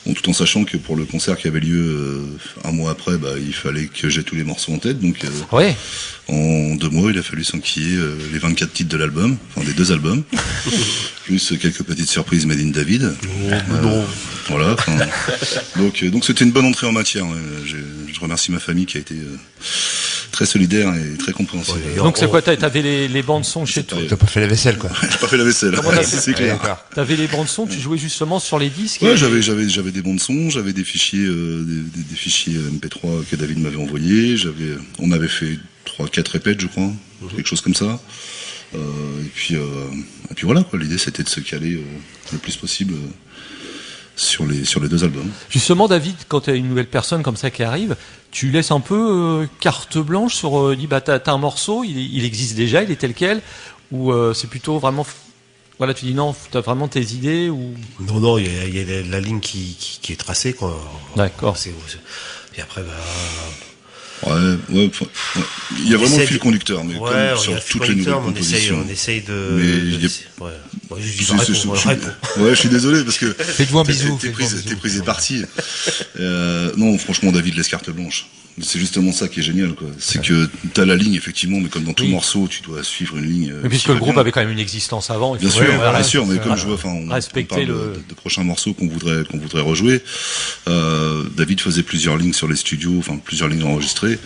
E: Bon, tout en sachant que pour le concert qui avait lieu un mois après, il fallait que j'ai tous les morceaux en tête. Donc en 2 mois, il a fallu s'enquiller les 24 titres de l'album, enfin des 2 albums, plus quelques petites surprises made in David. Voilà. Donc c'était une bonne entrée en matière. Je remercie ma famille qui a été très solidaire et très compréhensive.
A: Donc c'est quoi, t'avais les bandes son chez toi?
D: T'as pas fait la vaisselle, quoi.
E: J'ai pas fait la vaisselle. C'est clair.
A: T'avais les bandes son, tu jouais justement sur les disques?
E: Ouais, j'avais des bandes son, j'avais des fichiers des fichiers MP3 que David m'avait envoyés, on avait fait 3-4 répètes, je crois, quelque chose comme ça. Et puis voilà quoi, l'idée c'était de se caler le plus possible sur les 2 albums.
A: Justement, David, quand tu as une nouvelle personne comme ça qui arrive, tu laisses un peu carte blanche sur t'as un morceau, il existe déjà, il est tel quel, ou c'est plutôt vraiment voilà, tu dis non, t'as vraiment tes idées ou
B: Non, il y a la ligne qui est tracée quoi.
A: D'accord.
B: Et après
E: Ouais. Il y a vraiment le fil conducteur, mais comme sur toutes les nouvelles compositions.
B: On essaye de.
E: Mais je suis désolé parce que.
D: Faites-vous un bisou.
E: T'es pris et parti. Non, franchement, David laisse carte blanche. C'est justement ça qui est génial, quoi. C'est que t'as la ligne, effectivement, mais comme dans tout morceau, tu dois suivre une ligne.
A: Mais puisque le groupe avait quand même une existence avant.
E: Bien sûr, mais comme je vois, on parle de prochains morceaux qu'on voudrait rejouer. David faisait plusieurs lignes sur les studios, plusieurs lignes enregistrées.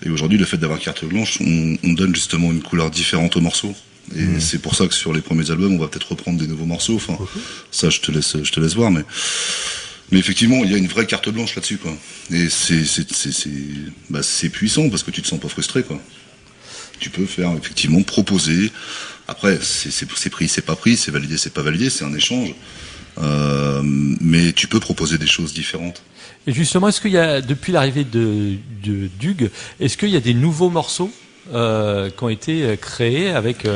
E: Et aujourd'hui, le fait d'avoir carte blanche, on donne justement une couleur différente aux morceaux. Et c'est pour ça que sur les premiers albums, on va peut-être reprendre des nouveaux morceaux. Ça, je te laisse voir, mais effectivement, il y a une vraie carte blanche là-dessus, quoi. Et c'est puissant parce que tu te sens pas frustré, quoi. Tu peux faire, effectivement, proposer. Après, c'est pris, c'est pas pris, c'est validé, c'est pas validé, c'est un échange. Mais tu peux proposer des choses différentes.
A: Et justement, est-ce qu'il y a, depuis l'arrivée de Dug, est-ce qu'il y a des nouveaux morceaux qui ont été créés avec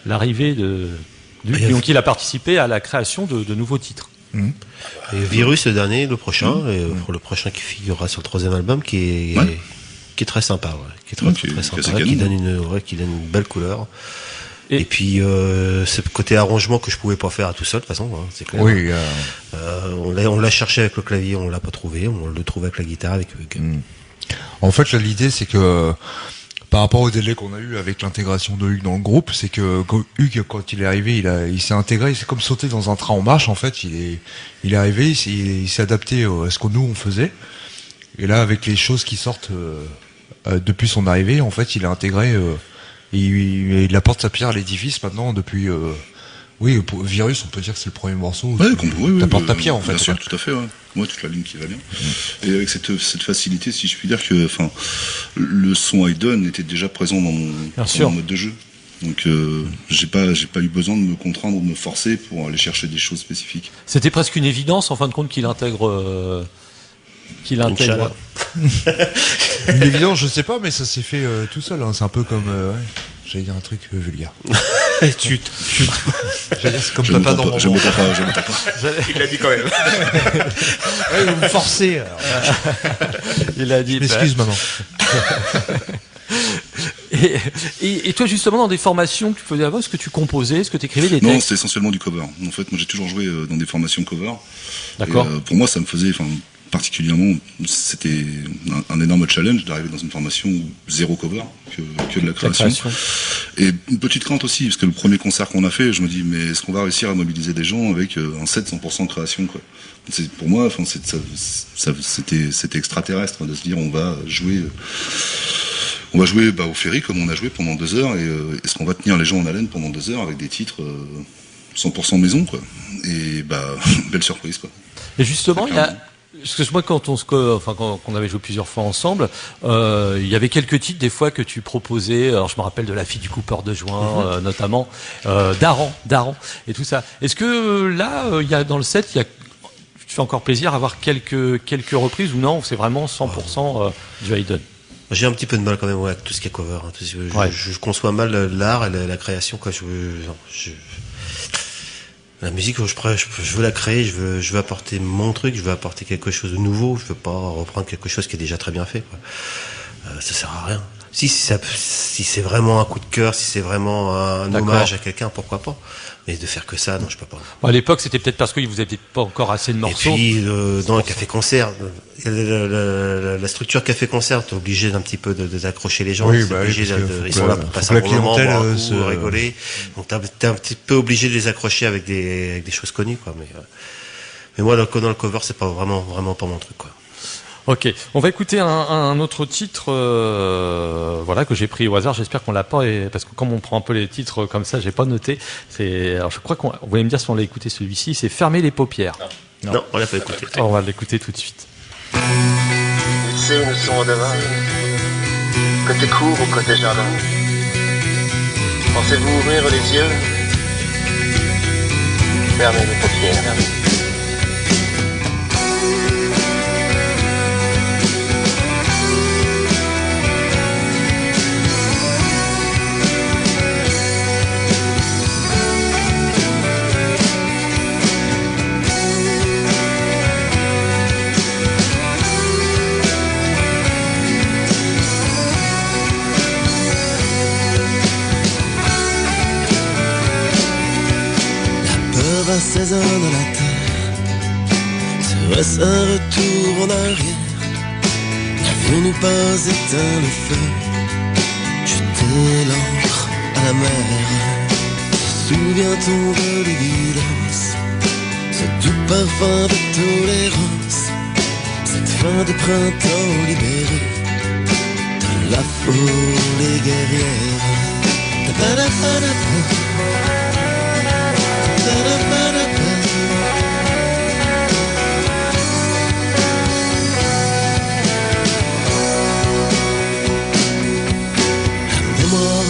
A: l'arrivée de Dug, donc il a participé à la création de nouveaux titres?
B: Et Virus, le prochain, pour le prochain qui figurera sur le 3e album, qui est très sympa, qui est très sympa, qui donne une belle couleur. Et puis c'est le côté arrangement que je pouvais pas faire à tout seul, de toute façon, c'est clair.
D: Oui.
B: On l'a cherché avec le clavier, on l'a pas trouvé, on le trouve avec la guitare, avec Hugues.
D: En fait, l'idée c'est que par rapport au délai qu'on a eu avec l'intégration de Hugues dans le groupe, c'est que Hugues, quand il est arrivé, il s'est intégré, c'est comme sauter dans un train en marche, en fait. Il est arrivé, il s'est adapté à ce que nous on faisait. Et là, avec les choses qui sortent depuis son arrivée, en fait, il a intégré, il apporte sa pierre à l'édifice maintenant depuis Oui, pour Virus, on peut dire que c'est le premier morceau où
E: Ouais,
D: tu t'apportes ta pierre, en fait.
E: Bien sûr, tout à fait, ouais. Ouais, toute la ligne qui va bien. Et avec cette facilité, si je puis dire que, enfin, le son Hayden était déjà présent dans mon mode de jeu. Donc, j'ai pas eu besoin de me contraindre ou de me forcer pour aller chercher des choses spécifiques.
A: C'était presque une évidence, en fin de compte, qu'il intègre.
B: Inch'Allah.
D: Une évidence, je sais pas, mais ça s'est fait tout seul. Hein. C'est un peu comme, j'allais dire un truc vulgaire.
B: Tu
D: J'allais dire, c'est comme
E: Je
D: papa
E: ne
D: dans mon
E: je me tape pas.
B: Il l'a dit quand même.
D: Ouais, vous me forcez. Alors.
A: Il a dit.
D: Je m'excuse, maman.
A: Et toi, justement, dans des formations que tu faisais avant, est-ce que tu composais, est-ce que tu écrivais des
E: Non,
A: textes?
E: c'était essentiellement du cover. En fait, moi, j'ai toujours joué dans des formations cover.
A: D'accord.
E: Et, pour moi, ça me faisait, particulièrement, c'était un énorme challenge d'arriver dans une formation où zéro cover, que de la création. Et une petite crainte aussi, parce que le premier concert qu'on a fait, je me dis, mais est-ce qu'on va réussir à mobiliser des gens avec un set 100% création, quoi. Pour moi, c'était extraterrestre de se dire, on va jouer au Ferry comme on a joué pendant 2 heures, et est-ce qu'on va tenir les gens en haleine pendant 2 heures avec des titres 100% maison, quoi. Et belle surprise, quoi.
A: Et justement, il y a. Parce que moi, quand on avait joué plusieurs fois ensemble, il y avait quelques titres des fois que tu proposais. Alors, je me rappelle de La fille du coupeur de joint, notamment Daran et tout ça. Est-ce que là, il y a dans le set, tu fais encore plaisir à avoir quelques reprises ou non? C'est vraiment 100% du Hayden.
B: J'ai un petit peu de mal quand même avec tout ce qui est cover. Hein, je conçois mal l'art et la création. Quoi. La musique, je veux la créer, je veux apporter mon truc, je veux apporter quelque chose de nouveau. Je veux pas reprendre quelque chose qui est déjà très bien fait. Quoi. Ça sert à rien. Si c'est vraiment un coup de cœur, si c'est vraiment un hommage à quelqu'un, pourquoi pas. Mais de faire que ça, non, je peux pas.
A: Bon, à l'époque, c'était peut-être parce que vous aviez pas encore assez de morceaux.
B: Et puis, dans un café-concert, la structure café-concert, t'es obligé d'un petit peu d'accrocher les gens.
D: Oui,
B: ils sont là pour passer un bon moment, boire un coup, rigoler. Donc, t'es un petit peu obligé de les accrocher avec des choses connues, quoi. Mais moi, dans le cover, c'est pas vraiment pas mon truc, quoi.
A: Ok, on va écouter un autre titre, que j'ai pris au hasard. J'espère qu'on l'a pas, parce que comme on prend un peu les titres comme ça, j'ai pas noté. Alors je crois qu'on va me dire si on l'a écouté celui-ci. C'est Fermer les paupières.
B: Non, on l'a pas écouté.
A: On va l'écouter tout de suite.
F: Tu sais où nous sont devant, côté cour ou côté jardin. Pensez-vous ouvrir les yeux? Fermez les paupières. Assaisonne la terre, serait-ce un retour en arrière? N'avons-nous pas éteint le feu, jeté l'encre à la mer? Se souvient-on de l'évidence, ce doux parfum de tolérance, cette fin de printemps libérée de la folie guerrière?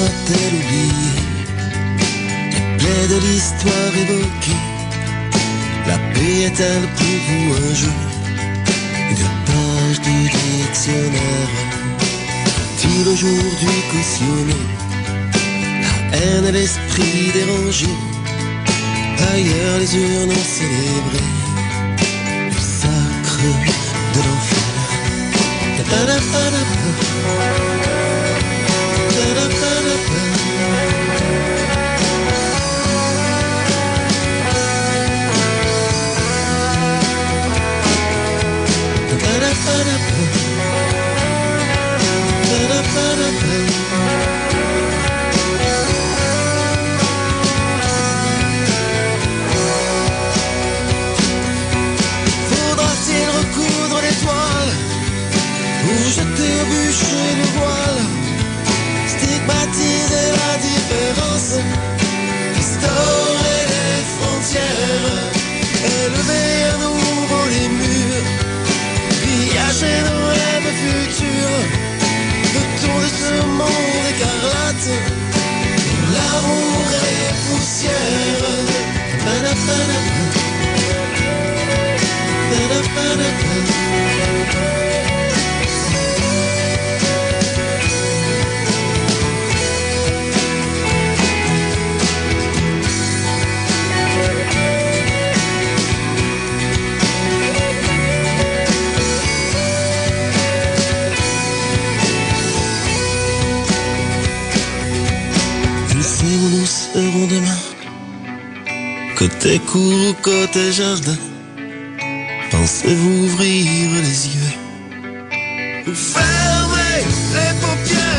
F: A-t-elle oublié les plaies de l'histoire évoquée? La paix est-elle pour vous un jeu, une page du dictionnaire? Faut-il aujourd'hui cautionner la haine et l'esprit dérangé? Ailleurs les urnes ont célébré le sacre de l'enfer. Faudra-t-il recoudre les toiles ou jeter au bûcher le voile, stigmatiser la différence, restaurer les tes cours ou côté jardin, pensez-vous ouvrir les yeux ou fermer les paupières?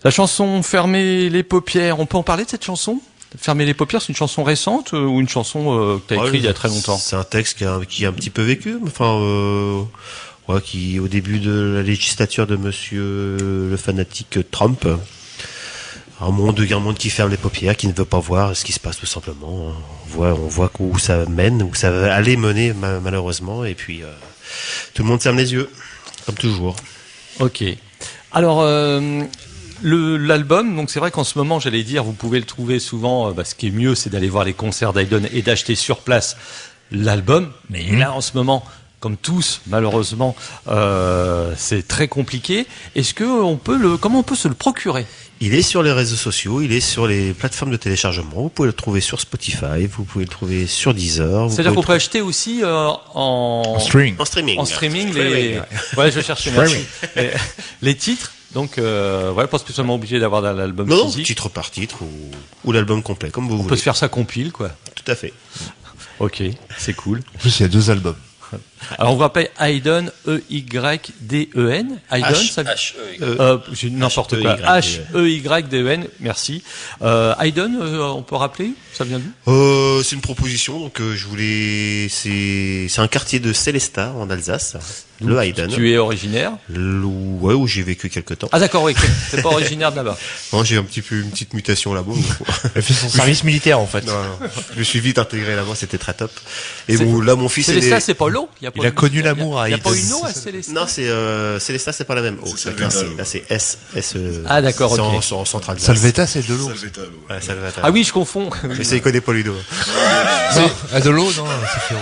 A: La chanson Fermer les paupières, on peut en parler de cette chanson? Fermer les paupières, c'est une chanson récente ou une chanson que tu as écrite il y a très longtemps?
B: C'est un texte qui a un petit peu vécu, qui au début de la législature de monsieur le fanatique Trump, un monde qui ferme les paupières, qui ne veut pas voir ce qui se passe tout simplement. On voit où ça mène, où ça va aller mener malheureusement, et puis tout le monde ferme les yeux, comme toujours.
A: Ok. Alors l'album, donc c'est vrai qu'en ce moment, j'allais dire, vous pouvez le trouver souvent. Ce qui est mieux, c'est d'aller voir les concerts d'Aidon et d'acheter sur place l'album. Mais là, en ce moment, comme tous, malheureusement, c'est très compliqué. Comment on peut se le procurer?
B: Il est sur les réseaux sociaux, il est sur les plateformes de téléchargement. Vous pouvez le trouver sur Spotify, vous pouvez le trouver sur Deezer.
A: C'est-à-dire qu'on peut acheter aussi en
D: streaming.
B: En streaming.
A: En streaming,
B: Streaming.
A: Ouais, je cherchais merci. Les titres. Donc, pas spécialement obligé d'avoir l'album physique.
B: Titre par titre ou l'album complet, comme vous voulez.
A: On peut se faire ça compile, quoi.
B: Tout à fait.
A: Ok, c'est cool.
D: En plus, il y a 2 albums.
A: Alors, on vous rappelle Aidon, E-Y-D-E-N. Aidon, ça... j'ai n'importe quoi. H-E-Y-D-E-N, merci. Aidon, on peut rappeler? Ça vient d'où?
B: C'est une proposition, donc c'est un quartier de Célestat, en Alsace. Le Aidon.
A: Tu es originaire?
B: Ouais, où j'ai vécu quelques temps.
A: Ah d'accord, oui, c'est pas originaire de là-bas.
B: Non, j'ai une petite mutation là-bas.
D: Elle fait son service militaire, en fait.
B: Non. Je me suis vite intégré là-bas, c'était très top. Et là, mon fils
A: Célestat, c'est pas l'eau?
D: Il a connu l'amour à
A: Il n'y a
D: Aidon.
A: pas une eau à Célestat?
B: Non, Célestat, c'est pas la même eau. Là, c'est S.
A: Ah d'accord,
B: c'est
A: ok.
B: en centrale.
D: Salvetta, c'est de l'eau.
B: Ouais, Salvetta.
A: Ah oui, je confonds.
B: Mais ça, il connaît pas Ludo.
D: De l'eau, non, c'est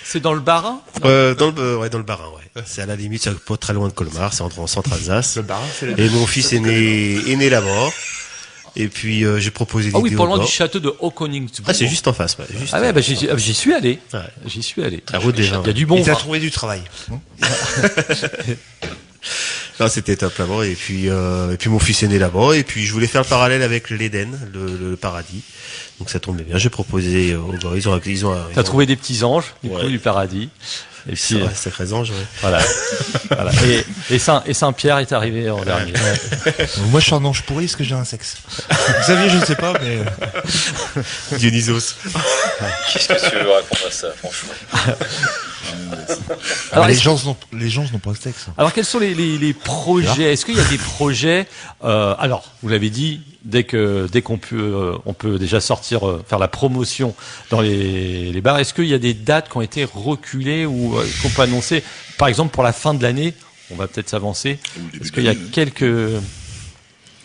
A: C'est dans le Bas-Rhin?
B: Dans le Bas-Rhin, ouais. C'est à la limite, c'est pas très loin de Colmar, c'est en centre-Alsace.
D: Le Bas-Rhin, c'est
B: Et mon fils est né là-bas. Et puis, j'ai proposé l'idée.
A: Ah oui, pas loin
B: au
A: du
B: gars.
A: château de Haut-Königsbourg.
B: Ah, c'est juste en face, ouais.
A: Ah ouais, j'y suis allé.
B: Ouais.
A: J'y suis allé.
B: La route des gens.
A: Il y a du bon
D: Il t'a
A: vin.
D: trouvé du travail.
B: Non, c'était top là-bas. Et puis mon fils est né là-bas. Et puis, je voulais faire le parallèle avec l'Éden, le paradis. Donc, ça tombait bien. J'ai proposé aux gars. Ils ont
A: T'as trouvé des petits anges, du
B: Ouais.
A: coup, du paradis. Et
B: C'est
A: puis,
B: vrai, sacrés anges, ouais.
A: voilà. Voilà. Et Saint-Pierre est arrivé en dernier.
D: Moi, je suis un ange pourri parce que j'ai un sexe. Xavier, je ne sais pas, mais...
B: Dionysos.
C: Qu'est-ce que tu veux répondre à ça, franchement?
A: Alors,
D: les gens n'ont pas de sexe.
A: Alors, quels sont les projets? Est-ce qu'il y a des projets? Alors, vous l'avez dit, dès qu'on peut, on peut déjà sortir, faire la promotion dans les bars. Est-ce qu'il y a des dates qui ont été reculées ou qu'on peut annoncer? Par exemple, pour la fin de l'année, on va peut-être s'avancer.
E: Ou le début
A: Est-ce
E: de
A: qu'il y a
E: l'année,
A: quelques...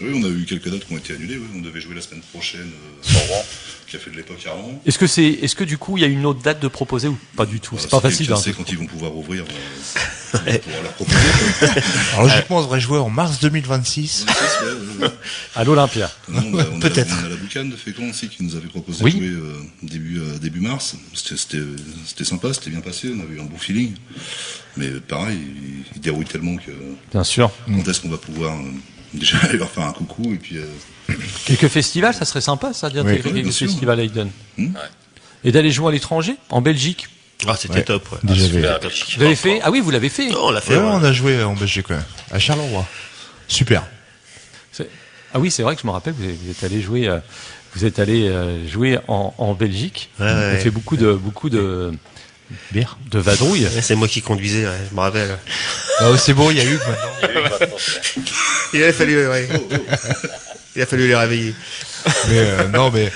E: Oui, on a eu quelques dates qui ont été annulées. Oui. On devait jouer la semaine prochaine sur Rouen, qui a fait de l'époque à Rouen.
A: Est-ce que du coup, il y a une autre date de proposer ou pas du tout? C'est pas facile.
E: C'est quand ils vont pouvoir ouvrir, on pourra leur proposer.
D: Alors, logiquement, on devrait jouer en mars 2026.
A: À l'Olympia.
E: Non, on
D: Peut-être.
E: a la boucane de Fécamp aussi qui nous avait proposé
A: Oui.
E: de jouer début mars. C'était sympa, c'était bien passé, on avait eu un bon feeling. Mais pareil, ils dérouillent tellement que
A: Bien sûr.
E: quand est-ce qu'on va pouvoir déjà aller leur faire un coucou et puis
A: Quelques festivals, ça serait sympa, ça, dire
D: Oui.
A: quelques
E: bien sûr.
A: festivals Aidon.
E: Ouais.
A: Et d'aller jouer à l'étranger, en Belgique.
B: Ah, c'était
D: Ouais.
B: top, ouais.
D: Déjà,
C: Super,
A: Vous l'avez fait? Ah oui, vous l'avez fait.
B: Non, on l'a fait,
D: Ouais,
B: ouais.
D: on a joué en Belgique, ouais. À Charleroi. Super.
A: Ah oui, c'est vrai que je me rappelle, vous êtes allé jouer, jouer en Belgique.
B: Ouais,
A: Vous
B: ouais.
A: avez fait beaucoup de
D: Bière.
A: de vadrouille.
B: Ouais, c'est moi qui conduisais, ouais, je me rappelle.
D: Ah, c'est bon, il y a Hugues maintenant.
C: Il y a eu maintenant, c'est-
B: Il a fallu, ouais. Il a fallu les réveiller.
D: Mais non, mais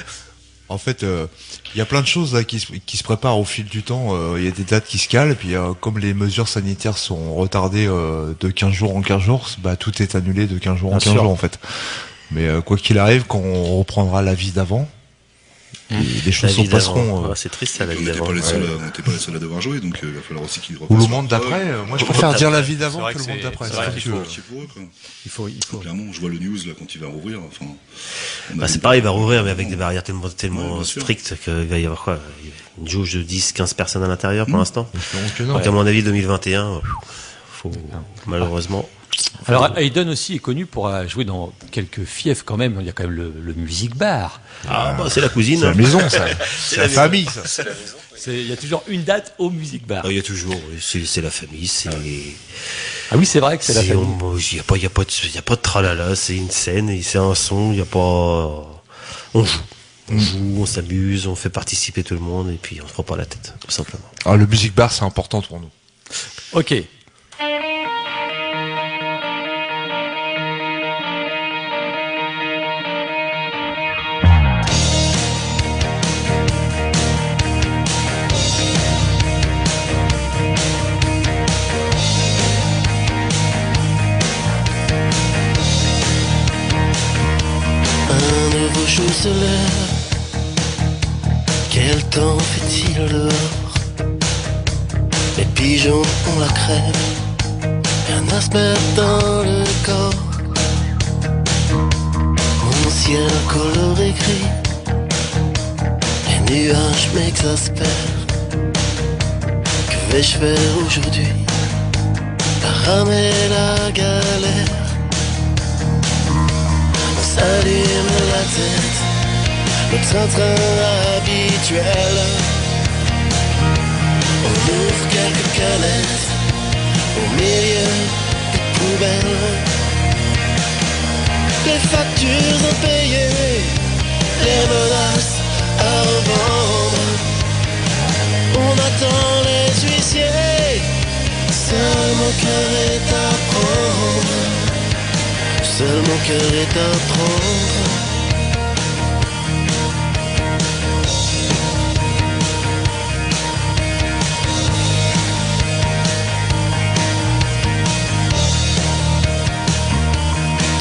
D: en fait, il y a plein de choses là qui se préparent au fil du temps. Il y a des dates qui se calent, et puis comme les mesures sanitaires sont retardées de 15 jours en 15 jours, bah tout est annulé de 15 jours en
A: Bien
D: 15
A: sûr.
D: jours en fait. Mais quoi qu'il arrive, quand on reprendra la vie d'avant, les choses
B: La
D: se
B: vie
D: passeront.
B: d'avant. C'est triste ça, la
E: On
B: vie
E: n'était
B: d'avant.
E: pas les seuls à devoir jouer, donc il va falloir aussi qu'ils
D: Ou
E: repassent.
D: le monde d'après. Moi, je préfère dire la vie d'avant
A: vrai
D: que le
A: que
D: monde
A: c'est-
D: d'après.
A: c'est vrai
D: si
A: qu'il
D: tu veux.
E: C'est pour eux, quoi.
A: Il faut.
E: Clairement, je vois le news là quand il va rouvrir. Enfin,
B: Bah, c'est pareil, il va rouvrir, mais avec des barrières tellement
E: Ouais, bien sûr.
B: strictes qu'il va y avoir quoi? Une jauge de 10-15 personnes à l'intérieur pour l'instant.
D: Donc, non.
B: Donc, à mon avis, 2021, faut, malheureusement.
A: Alors Hayden aussi est connu pour jouer dans quelques fiefs quand même. Il y a quand même le Music Bar.
B: Ah, bah, c'est la cousine.
D: C'est la
B: hein.
D: maison, ça. C'est la famille, ça.
C: C'est la maison.
A: Il y a toujours une date au Music Bar.
B: Ah, il y a toujours, oui, c'est la famille, c'est,
A: Ah oui, c'est vrai que c'est la famille.
B: il y a pas de tralala, c'est une scène, et c'est un son, il y a pas, on joue. On joue, on s'amuse, on fait participer tout le monde, et puis on se prend pas la tête, tout simplement.
D: Ah, le music bar, c'est important pour nous.
A: Ok.
F: Un nouveau jour se lève. Quel temps fait-il dehors? Les pigeons ont la crève. Un aspect dans le corps. Mon ciel coloré gris. Les nuages m'exaspèrent. Que vais-je faire aujourd'hui? Ramer la galère. On s'allume la tête, le train-train habituel. On ouvre quelques canettes au milieu des poubelles. Les factures impayées, les menaces à revendre. On attend les huissiers, seul mon cœur est à prendre. Seul mon cœur est à prendre.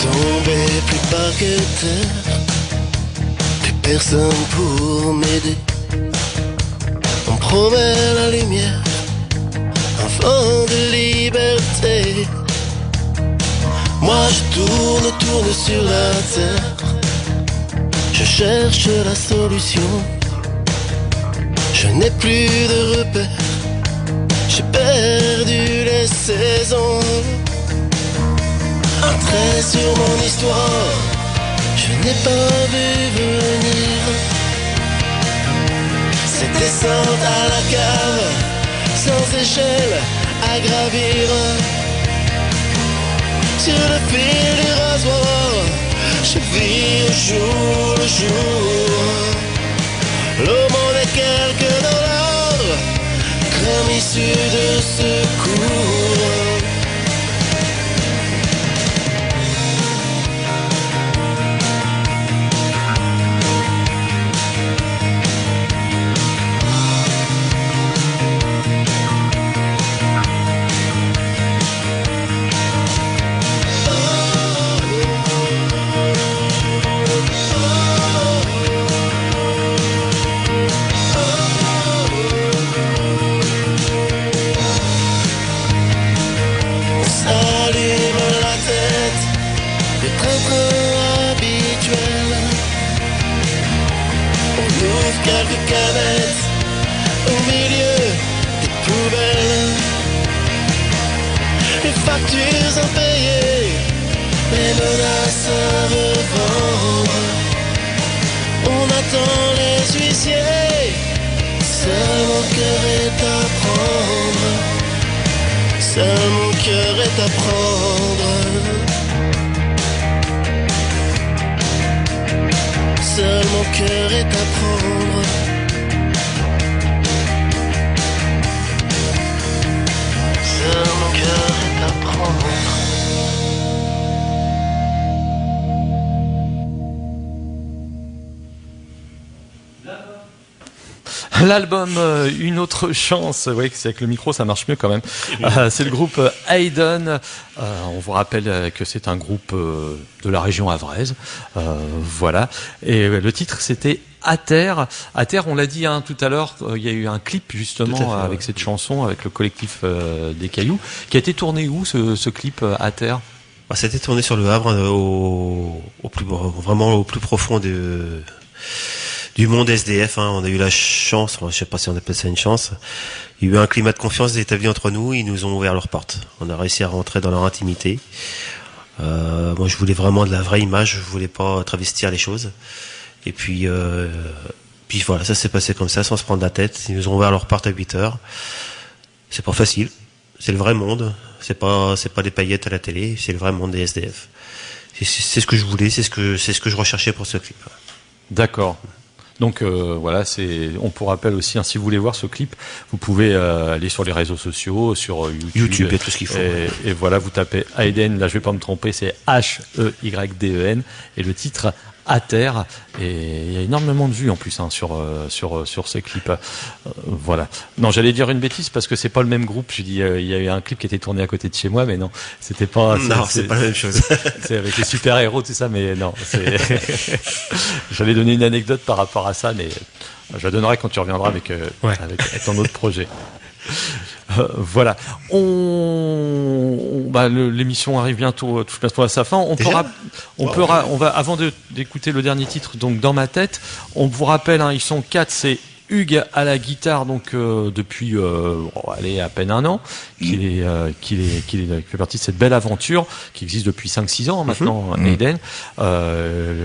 F: Tomber plus bas que terre, plus personne pour m'aider. On promet la lumière, un vent de liberté. Moi je tourne sur la terre. Je cherche la solution. Je n'ai plus de repères. J'ai perdu les saisons. Un trait sur mon histoire. Je n'ai pas vu venir. Cette descente à la cave, sans échelle à gravir. Sur le fil du rasoir, je vis au jour le jour. L'aumône et quelques dollars, comme issue de secours. Quelques canettes au milieu des poubelles. Les factures impayées, les menaces à revendre. On attend les huissiers. Seul mon cœur est à prendre. Seul mon cœur est à prendre. Seul mon cœur est à prendre. Seul mon cœur est à prendre.
A: L'album Une autre chance, oui, c'est avec le micro, ça marche mieux quand même. C'est le groupe Hayden. On vous rappelle que c'est un groupe de la région havraise. Voilà. Et le titre, c'était À terre. À terre, on l'a dit tout à l'heure, il y a eu un clip justement avec cette chanson, avec le collectif des Cailloux, qui a été tourné où ce clip À terre?
B: C'était tourné sur le Havre, vraiment au plus profond du monde SDF. On a eu la chance, je sais pas si on appelle ça une chance, il y a eu un climat de confiance établi entre nous, ils nous ont ouvert leurs portes. On a réussi à rentrer dans leur intimité. Moi je voulais vraiment de la vraie image, je voulais pas travestir les choses. Et puis voilà, ça s'est passé comme ça, sans se prendre la tête. Ils nous ont ouvert leurs portes à 8h. C'est pas facile, c'est le vrai monde. C'est pas des paillettes à la télé, c'est le vrai monde des SDF. C'est ce que je voulais, c'est ce que je recherchais pour ce clip.
A: D'accord. Donc voilà, on pour rappel aussi, si vous voulez voir ce clip, vous pouvez aller sur les réseaux sociaux, sur YouTube
B: et tout ce qu'il faut.
A: Et voilà, vous tapez Hayden, là je vais pas me tromper, c'est Heyden, et le titre À terre, et il y a énormément de vues en plus sur ces clips. Voilà. Non, j'allais dire une bêtise parce que c'est pas le même groupe. Je dis il y a eu un clip qui était tourné à côté de chez moi, mais non, c'était pas.
B: Non, c'est pas la même chose.
A: C'est avec les super héros tout ça, mais non. J'allais donner une anecdote par rapport à ça, mais je la donnerai quand tu reviendras avec ton autre projet. Voilà. L'émission arrive bientôt, touche bientôt à sa fin. On va, avant d'écouter le dernier titre, donc Dans ma tête, on vous rappelle, ils sont 4, c'est Hugues à la guitare, donc depuis à peine un an, qu'il fait partie de cette belle aventure qui existe depuis 5-6 ans maintenant, Hayden.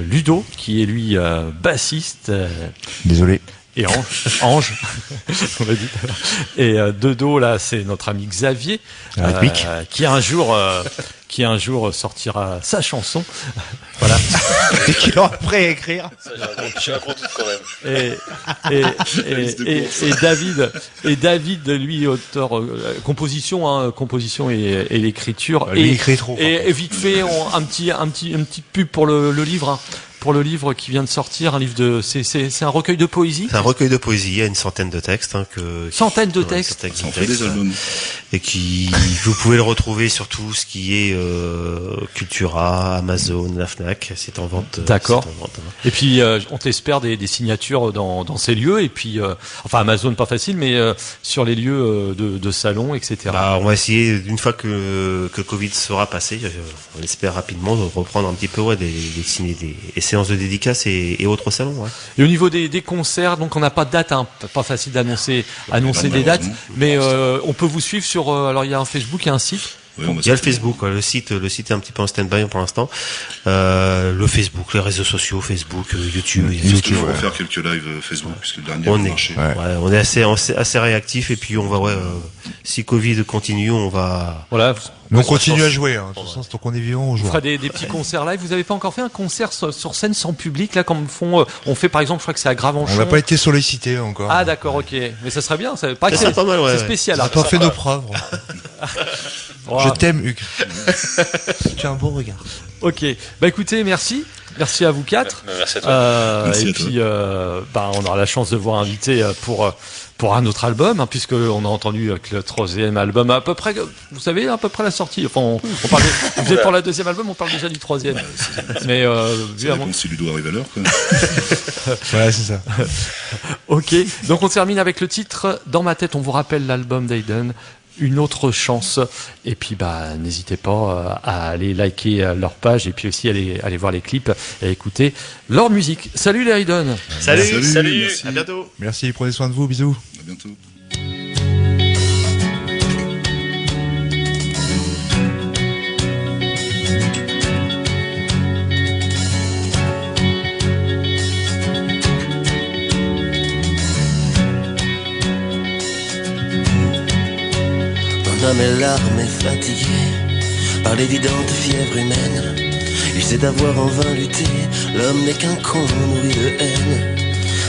A: Ludo, qui est lui bassiste.
D: Désolé.
A: Et Ange, on l'a dit. Et Dodo, là, c'est notre ami Xavier, qui un jour sortira sa chanson. Voilà.
D: Dès qu'il aura prêt à écrire.
C: Ça, j'ai un gros doute quand même.
A: Et David, lui, auteur, composition et l'écriture.
D: Lui, il écrit trop.
A: Et vite fait, un petit pub pour le livre. Pour le livre qui vient de sortir, c'est un recueil de poésie.
B: C'est un recueil de poésie, il y a une centaine de textes.
A: Centaines de textes.
E: Ça en fait des albums.
B: Et vous pouvez le retrouver sur tout ce qui est Cultura, Amazon, la Fnac. C'est en vente.
A: D'accord. Et puis on t'espère des signatures dans ces lieux. Et puis Amazon pas facile, mais sur les lieux de salon, etc.
B: On va essayer une fois que le Covid sera passé, on espère rapidement de reprendre un petit peu des séances de dédicaces et autres salons. Ouais.
A: Et au niveau des concerts, donc on n'a pas de date, pas facile d'annoncer des dates, mais on peut vous suivre sur. Alors il y a un Facebook et un site.
E: Oui,
B: il y a le Facebook, le site est un petit peu en stand-by pour l'instant. Le Facebook, les réseaux sociaux, Facebook, YouTube.
E: On va faire quelques lives Facebook puisque le dernier a marché.
B: On est assez réactifs et puis on va si Covid continue, on va.
A: Voilà.
D: Mais on continue à jouer. De toute façon, tant qu'on est vivant, on joue.
A: On fera des petits concerts live. Vous avez pas encore fait un concert sur scène sans public là, comme on fait par exemple, je crois que c'est à Gravenchon.
D: On n'a pas été sollicité encore.
A: Ah d'accord, ok. Mais ça serait bien. C'est pas
B: mal.
A: C'est spécial.
D: On n'a pas fait nos preuves. Je t'aime, Hugues. Tu as un beau regard.
A: Ok. Écoutez, merci. Merci à vous 4.
C: Merci à toi.
E: Merci
A: et
E: à toi.
A: puis, on aura la chance de vous inviter pour un autre album, puisque on a entendu que le 3e album, à peu près, vous savez, à peu près la sortie. Enfin, on parle. Vous êtes pour le 2e album, on parle déjà du 3e. Mais
E: Ça dépend si Ludo arrive à l'heure.
D: Voilà, c'est ça.
A: Ok. Donc on termine avec le titre Dans ma tête. On vous rappelle l'album d'Hayden. Une autre chance, et puis n'hésitez pas à aller liker leur page et puis aussi aller voir les clips et écouter leur musique. Salut les Hayden.
B: Salut.
E: Merci.
B: À bientôt.
D: Merci, prenez soin de vous, bisous.
E: À bientôt.
F: Mes larmes est fatigué par l'évidente fièvre humaine. Il sait d'avoir en vain lutté, l'homme n'est qu'un con nourri de haine.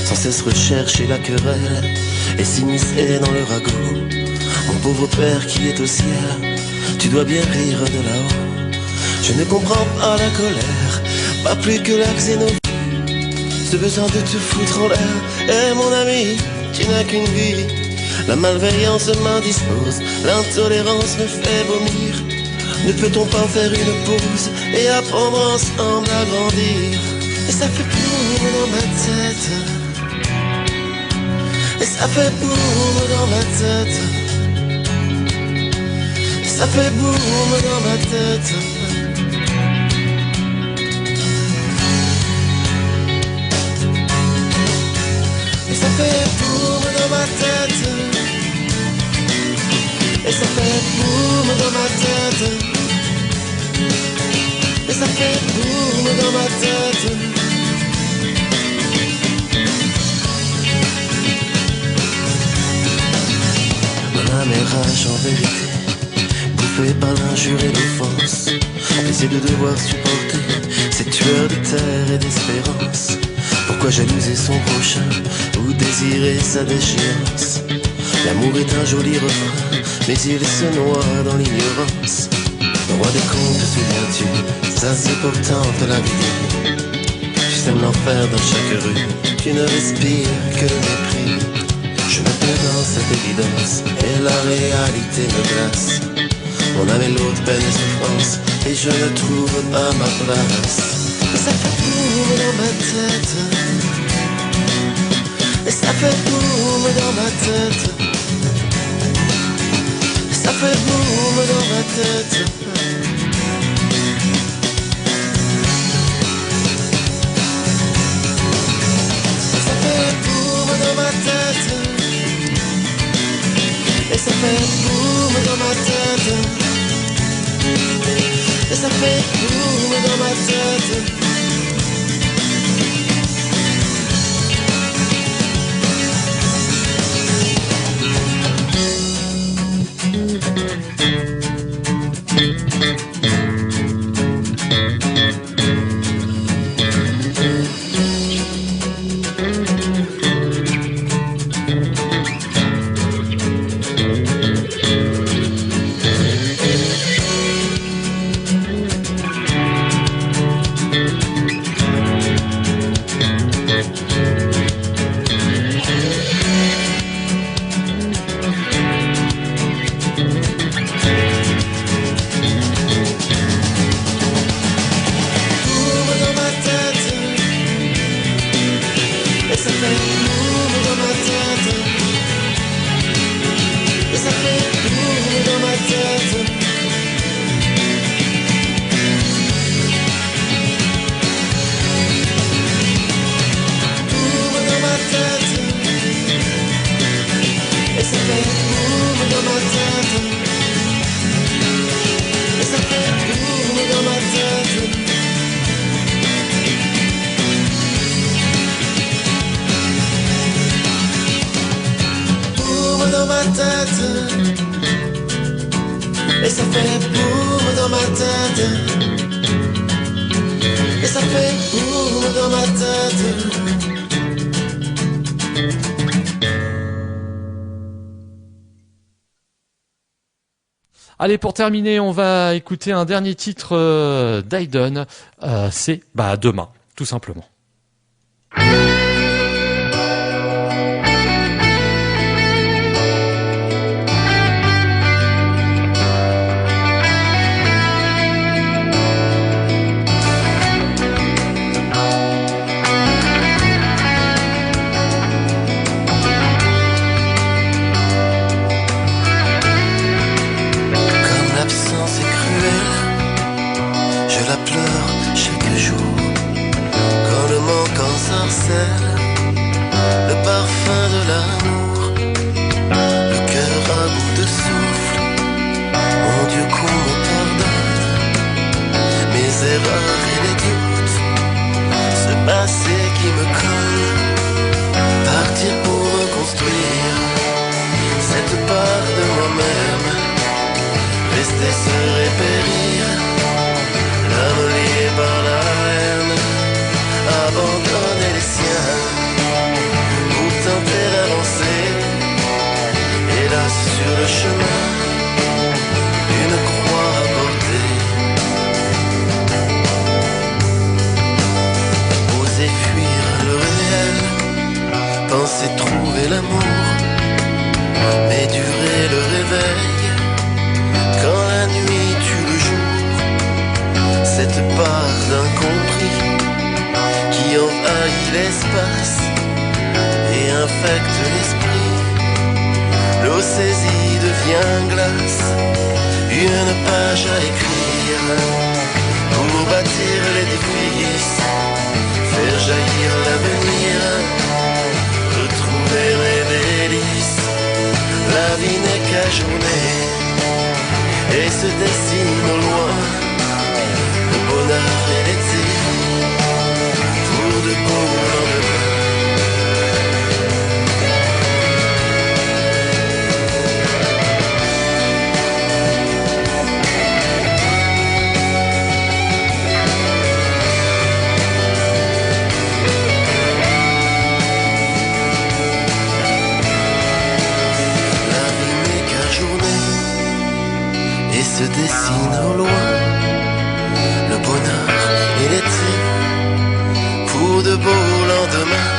F: Sans cesse rechercher la querelle et s'immiscer dans le ragot. Mon pauvre père qui est au ciel, tu dois bien rire de là-haut. Je ne comprends pas la colère, pas plus que la xénophobie. Ce besoin de te foutre en l'air, mon ami, tu n'as qu'une vie. La malveillance m'indispose, l'intolérance me fait vomir. Ne peut-on pas faire une pause et apprendre ensemble à grandir? Et ça fait boum dans ma tête, et ça fait boum dans ma tête, et ça fait boum dans ma tête. Et ça fait boum dans ma tête, et ça fait boum dans ma tête, et ça fait boum dans ma tête. Mon âme est rage en vérité, bouffée par l'injure et l'offense. Laisser de devoir supporter ces tueurs de terre et d'espérance. Pourquoi jalouser son prochain ou désirer sa déchéance? L'amour est un joli refrain, mais il se noie dans l'ignorance. Le roi des contes, te souviens-tu? Ça c'est pourtant de la vie. Tu sèmes l'enfer dans chaque rue, tu ne respires que le mépris. Je me perds dans cette évidence, et la réalité me glace. Mon âme est lourde, peine et souffrance, et je ne trouve pas ma place. Et ça fait boum dans ma tête, et ça fait boum dans ma tête, et ça fait boum dans ma tête. Et ça fait boum dans ma tête, et ça fait boum dans ma tête, et ça fait boum dans ma tête. Et ça fait boum dans ma tête, et ça fait boum dans ma tête.
A: Allez, pour terminer, on va écouter un dernier titre d'Aiden. C'est Demain, tout simplement.
F: Je la pleure chaque jour quand le manque ensorcelle l'espace et infecte l'esprit. L'eau saisie devient glace, une page à écrire pour bâtir l'édifice, faire jaillir l'avenir, retrouver mes délices. La vie n'est qu'à journée et se dessine au loin le bonheur et l'été pour de beaux lendemains. Et se dessine au loin le bonheur et l'été pour de beaux lendemains.